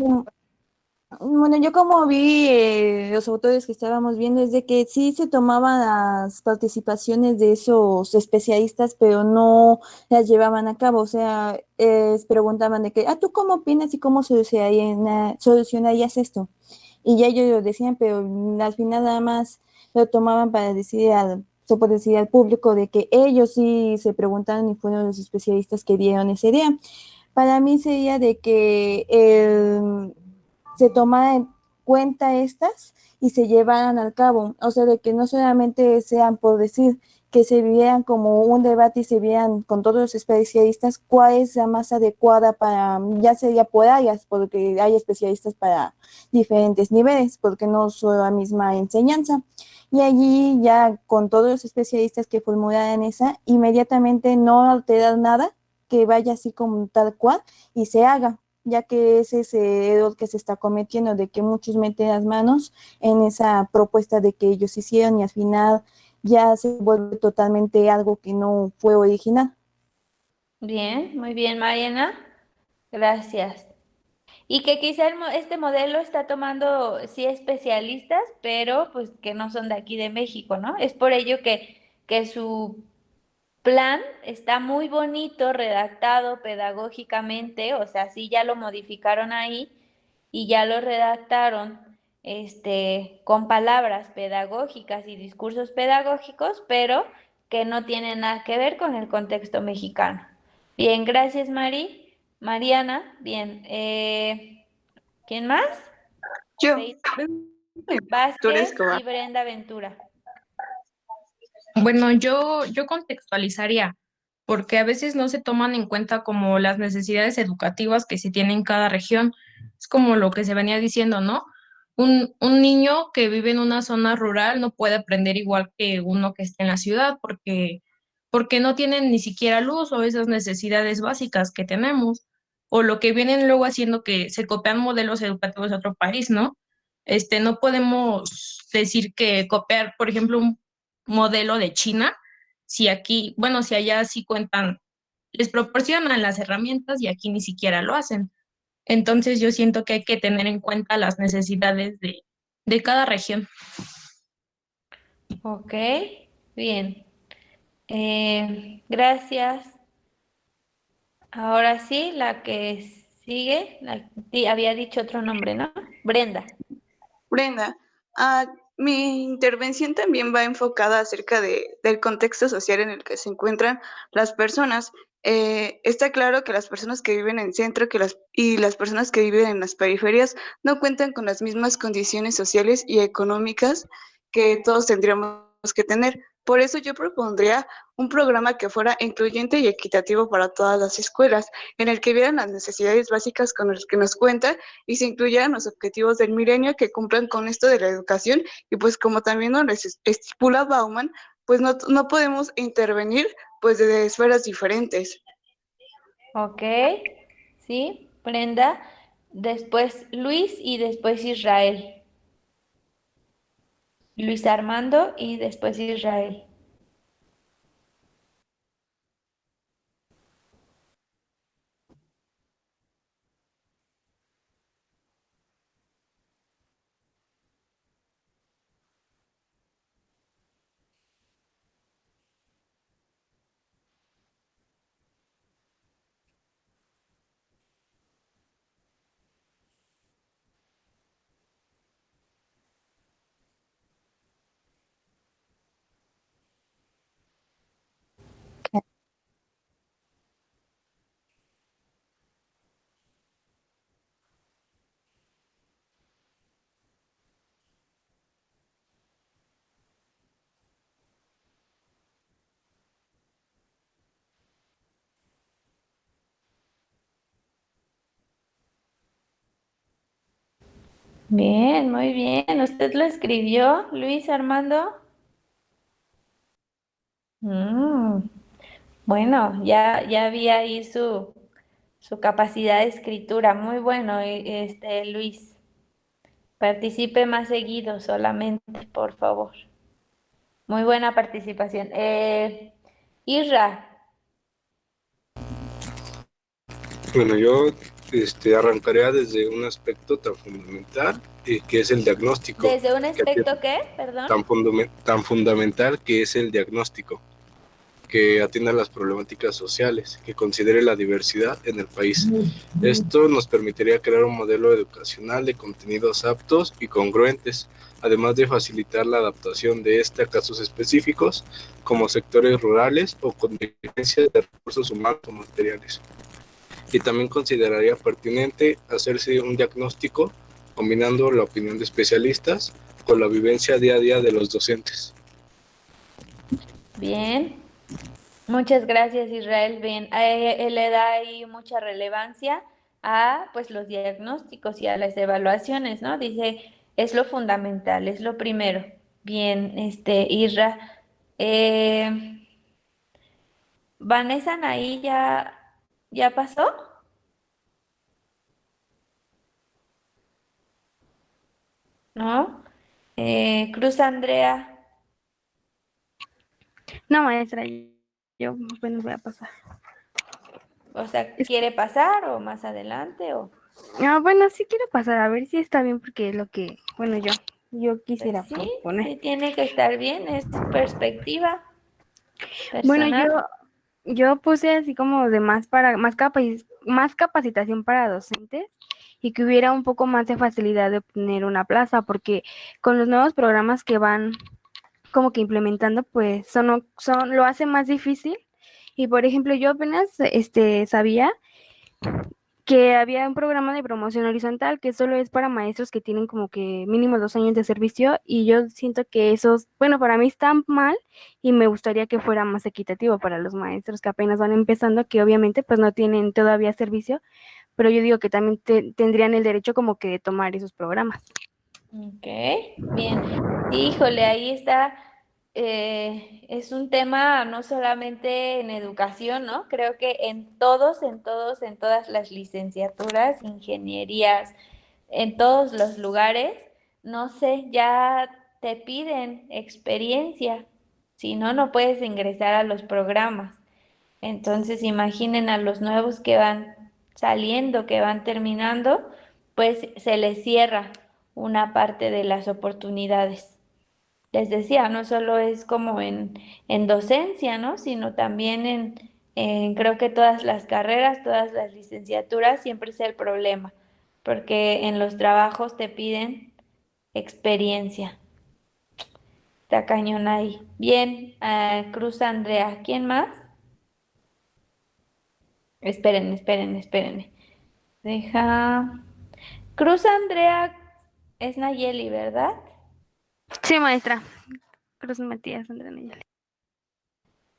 yo como vi los autores que estábamos viendo es de que sí se tomaban las participaciones de esos especialistas, pero no las llevaban a cabo. O sea, preguntaban de que, ¿tú cómo opinas y cómo solucionarías esto? Y ya ellos lo decían, pero al final nada más lo tomaban para decir se puede decir al público de que ellos sí se preguntaron y fueron los especialistas que dieron ese día. Para mí sería de que se tomara en cuenta estas y se llevaran al cabo, o sea, de que no solamente sean por decir, que se vieran como un debate y se vieran con todos los especialistas cuál es la más adecuada para, ya sería por áreas, porque hay especialistas para diferentes niveles, porque no son la misma enseñanza. Y allí ya con todos los especialistas que formularan esa, inmediatamente no alterar nada, que vaya así como tal cual y se haga, ya que ese es el error que se está cometiendo, de que muchos meten las manos en esa propuesta de que ellos hicieron y al final ya se vuelve totalmente algo que no fue original. Bien, muy bien, Mariana. Gracias. Y que quizá este modelo está tomando, sí, especialistas, pero pues que no son de aquí de México, ¿no? Es por ello que su plan está muy bonito, redactado pedagógicamente, o sea, sí ya lo modificaron ahí y ya lo redactaron con palabras pedagógicas y discursos pedagógicos, pero que no tienen nada que ver con el contexto mexicano. Bien, gracias, Mariana, bien. ¿Quién más? Yo, Apellido Víctor Vázquez Escobar. y Brenda Ventura. Bueno, yo contextualizaría, porque a veces no se toman en cuenta como las necesidades educativas que se tiene en cada región. Es como lo que se venía diciendo, ¿no? Un niño que vive en una zona rural no puede aprender igual que uno que esté en la ciudad, porque no tienen ni siquiera luz o esas necesidades básicas que tenemos, o lo que vienen luego haciendo que se copian modelos educativos de otro país, ¿no? No podemos decir que copiar, por ejemplo, un modelo de China, si aquí, bueno, si allá sí cuentan, les proporcionan las herramientas y aquí ni siquiera lo hacen. Entonces yo siento que hay que tener en cuenta las necesidades de cada región. Ok, bien. Gracias. Ahora sí, la que sigue, había dicho otro nombre, ¿no? Brenda. Brenda, mi intervención también va enfocada acerca del contexto social en el que se encuentran las personas. Está claro que las personas que viven en el centro y las personas que viven en las periferias no cuentan con las mismas condiciones sociales y económicas que todos tendríamos que tener. Por eso yo propondría un programa que fuera incluyente y equitativo para todas las escuelas, en el que vieran las necesidades básicas con las que nos cuentan y se incluyeran los objetivos del milenio que cumplan con esto de la educación y pues como también nos estipula Bauman, pues no podemos intervenir pues desde esferas diferentes. Ok, sí, Brenda. Después Luis y después Israel. Luis Armando y después Israel. Bien, muy bien. ¿Usted lo escribió, Luis Armando? Mm, bueno, ya vi ahí su capacidad de escritura. Muy bueno, Luis. Participe más seguido solamente, por favor. Muy buena participación. Isra, Bueno, yo arrancaría desde un aspecto tan fundamental que es el diagnóstico, ¿desde un que atiende- aspecto qué? Perdón. tan fundamental que es el diagnóstico, que atienda las problemáticas sociales, que considere la diversidad en el país. Esto nos permitiría crear un modelo educacional de contenidos aptos y congruentes, además de facilitar la adaptación de este a casos específicos, como sectores rurales o con deficiencias de recursos humanos o materiales. Y también consideraría pertinente hacerse un diagnóstico combinando la opinión de especialistas con la vivencia día a día de los docentes. Bien. Muchas gracias, Israel. Bien, él le da ahí mucha relevancia a pues los diagnósticos y a las evaluaciones, ¿no? Dice, es lo fundamental, es lo primero. Bien, Isra. Eh, Vanessa Anaí ya pasó, ¿no? Cruz Andrea, No, maestra, yo apenas voy a pasar. o sea, ¿quiere pasar o más adelante o? No, bueno, sí quiero pasar, a ver si está bien, porque es lo que, bueno, yo Pues quisiera sí, proponer. sí tiene que estar bien, es su perspectiva Bueno, personal. yo puse así como de más capacitación para docentes y que hubiera un poco más de facilidad de obtener una plaza, porque con los nuevos programas que van como que implementando, pues lo hace más difícil. Y por ejemplo, yo apenas sabía que había un programa de promoción horizontal que solo es para maestros que tienen como que mínimo 2 años de servicio, y yo siento que esos, bueno, para mí están mal, y me gustaría que fuera más equitativo para los maestros que apenas van empezando, que obviamente pues no tienen todavía servicio, pero yo digo que también tendrían el derecho como que de tomar esos programas. Ok, bien. Híjole, ahí está. Es un tema no solamente en educación, ¿no? Creo que en todas las licenciaturas, ingenierías, en todos los lugares, no sé, ya te piden experiencia. Si no, no puedes ingresar a los programas. Entonces, imaginen a los nuevos que van saliendo, que van terminando, pues se les cierra una parte de las oportunidades. les decía, no solo es como en docencia, ¿no? Sino también creo que todas las carreras, todas las licenciaturas siempre es el problema, porque en los trabajos te piden experiencia. Está cañón ahí. Bien, Cruz Andrea, ¿quién más? Espérenme. Deja. Cruz Andrea es Nayeli, ¿verdad? Sí, maestra. Cruz Matías Andrea Nayeli.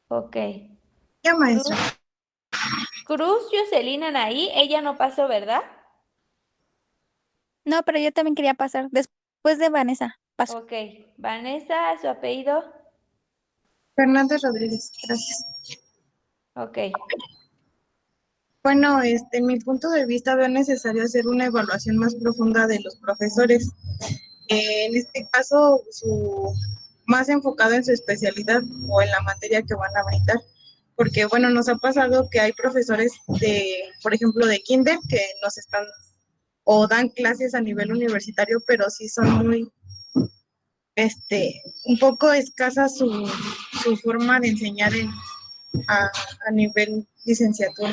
Ok. Ya, maestra. Cruz Jocelyn Anaí, ella no pasó, ¿verdad? No, pero yo también quería pasar. Después de Vanessa, paso. Ok. Vanessa, su apellido. Fernández Rodríguez, gracias. Ok. Bueno, en mi punto de vista veo necesario hacer una evaluación más profunda de los profesores. En este caso, más enfocado en su especialidad o en la materia que van a brindar. Porque, bueno, nos ha pasado que hay profesores por ejemplo, de kinder que nos están o dan clases a nivel universitario, pero sí son muy, un poco escasa su forma de enseñar a nivel licenciatura.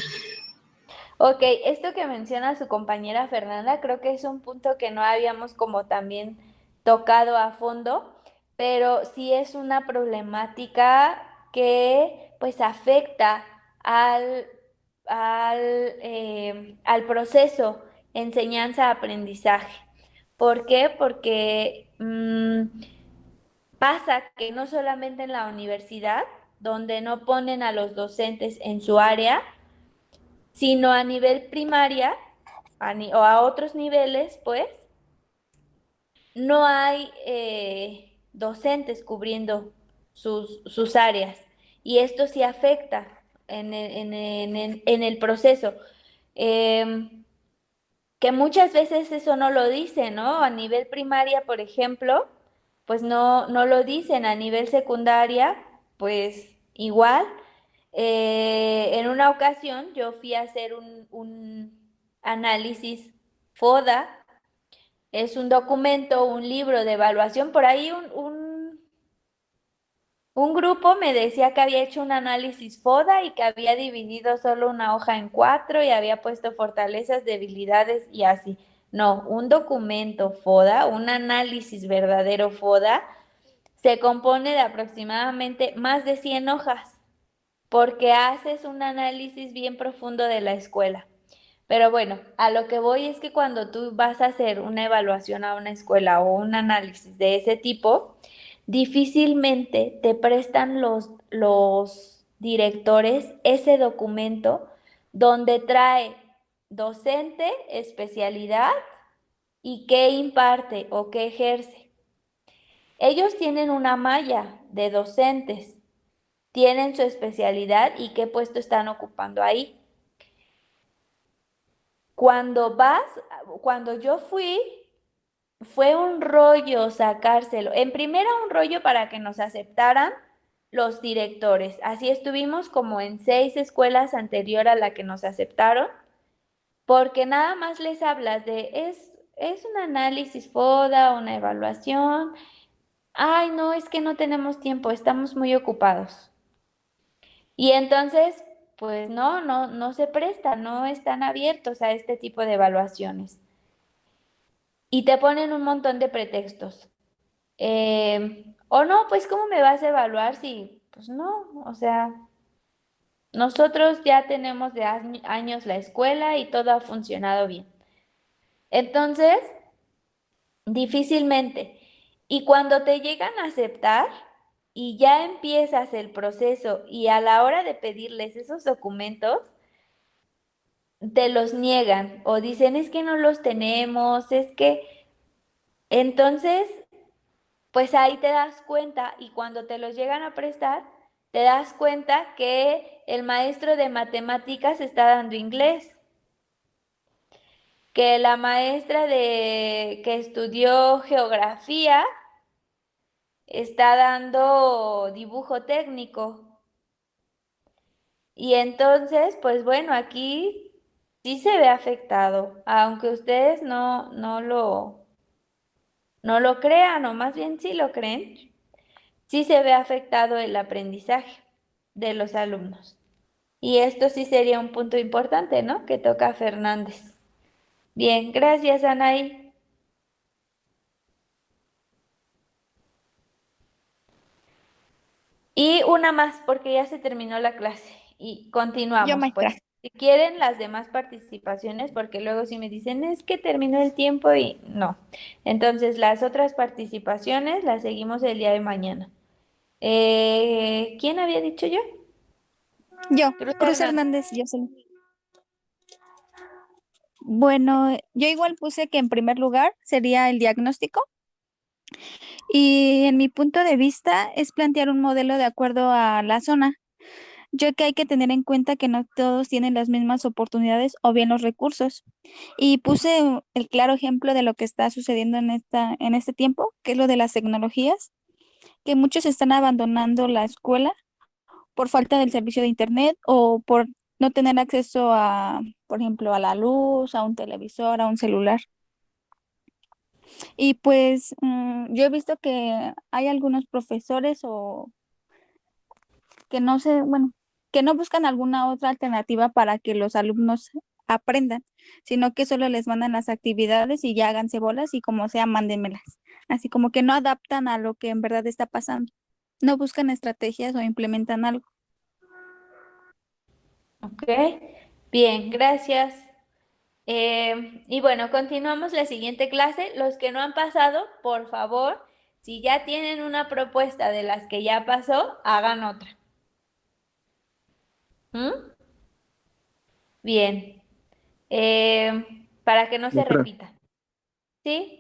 Ok, esto que menciona su compañera Fernanda, creo que es un punto que no habíamos como también tocado a fondo, pero sí es una problemática que pues afecta al, al proceso enseñanza-aprendizaje. ¿Por qué? Porque pasa que no solamente en la universidad, donde no ponen a los docentes en su área, sino a nivel primaria o a otros niveles, pues, no hay docentes cubriendo sus áreas. Y esto sí afecta en el proceso. Em, que muchas veces eso no lo dicen, ¿no? A nivel primaria, por ejemplo, pues no lo dicen. A nivel secundaria, pues igual. En una ocasión yo fui a hacer un análisis FODA, es un documento, un libro de evaluación. Por ahí un grupo me decía que había hecho un análisis FODA y que había dividido solo una hoja en cuatro y había puesto fortalezas, debilidades y así. No, un documento FODA, un análisis verdadero FODA, se compone de aproximadamente más de 100 hojas, porque haces un análisis bien profundo de la escuela. Pero bueno, a lo que voy es que cuando tú vas a hacer una evaluación a una escuela o un análisis de ese tipo, difícilmente te prestan los directores ese documento donde trae docente, especialidad y qué imparte o qué ejerce. Ellos tienen una malla de docentes, tienen su especialidad y qué puesto están ocupando ahí. Cuando yo fui, fue un rollo sacárselo. En primera, un rollo para que nos aceptaran los directores. Así estuvimos como en 6 escuelas anterior a la que nos aceptaron, porque nada más les hablas es un análisis FODA, una evaluación. Ay, no, es que no tenemos tiempo, estamos muy ocupados. Y entonces, pues no se presta, no están abiertos a este tipo de evaluaciones. Y te ponen un montón de pretextos. O no, pues ¿cómo me vas a evaluar si, pues no, o sea, nosotros ya tenemos de años la escuela y todo ha funcionado bien. Entonces, difícilmente. Y cuando te llegan a aceptar y ya empiezas el proceso y a la hora de pedirles esos documentos, te los niegan o dicen es que no los tenemos, es que entonces, pues ahí te das cuenta y cuando te los llegan a prestar, te das cuenta que el maestro de matemáticas está dando inglés, que la maestra que estudió geografía está dando dibujo técnico. Y entonces, pues bueno, aquí sí se ve afectado, aunque ustedes no lo crean, o más bien sí lo creen. sí se ve afectado el aprendizaje de los alumnos. Y esto sí sería un punto importante, ¿no? Que toca a Fernández. Bien, gracias, Anaí. Y una más, porque ya se terminó la clase y Yo, continuamos, maestra. pues. Si quieren las demás participaciones, porque luego si me dicen es que terminó el tiempo y no. Entonces, las otras participaciones las seguimos el día de mañana. ¿Quién había dicho yo? Yo, Cruz Cruz Hernández. Hernández, yo soy. Bueno, yo igual puse que en primer lugar sería el diagnóstico y en mi punto de vista es plantear un modelo de acuerdo a la zona, ya que hay que tener en cuenta que no todos tienen las mismas oportunidades o bien los recursos. Y puse el claro ejemplo de lo que está sucediendo en este tiempo, que es lo de las tecnologías, que muchos están abandonando la escuela por falta del servicio de internet o por no tener acceso a, por ejemplo, a la luz, a un televisor, a un celular. Y pues yo he visto que hay algunos profesores o que no sé, bueno, que no buscan alguna otra alternativa para que los alumnos aprendan, sino que solo les mandan las actividades y ya háganse bolas y como sea, mándenmelas. Así como que no adaptan a lo que en verdad está pasando. No buscan estrategias o implementan algo. Ok, bien, gracias. Y bueno, continuamos la siguiente clase. Los que no han pasado, por favor, si ya tienen una propuesta de las que ya pasó, hagan otra. ¿Mm? Bien, para que no se Otra. repita. ¿Sí?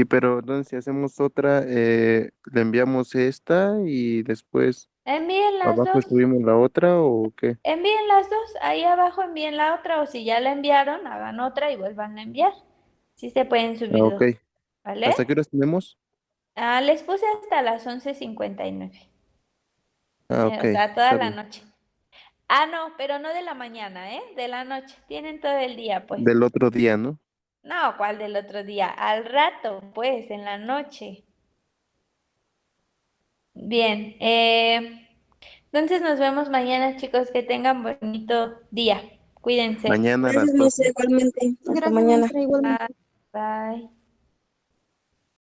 Pero entonces si hacemos otra, le enviamos esta y después Envíen las abajo dos. subimos la otra o qué. Envíen las dos. Ahí abajo envíen la otra o si ya la enviaron, hagan otra y vuelvan a enviar. Sí se pueden Ah, subir ok. dos. ¿Vale? ¿Hasta qué horas tenemos? Les puse hasta las 11:59. Ah, ok. O sea, toda Está la bien. noche. Ah, no, pero no de la mañana, ¿eh? De la noche. Tienen todo el día, pues. Del otro día, ¿no? No, ¿cuál del otro día? Al rato, pues, en la noche. Bien. Entonces nos vemos mañana, chicos. Que tengan bonito día. Cuídense. Mañana a las Gracias, 12. maestra, igualmente. Hasta Gracias, mañana. maestra, igualmente. Bye. Bye.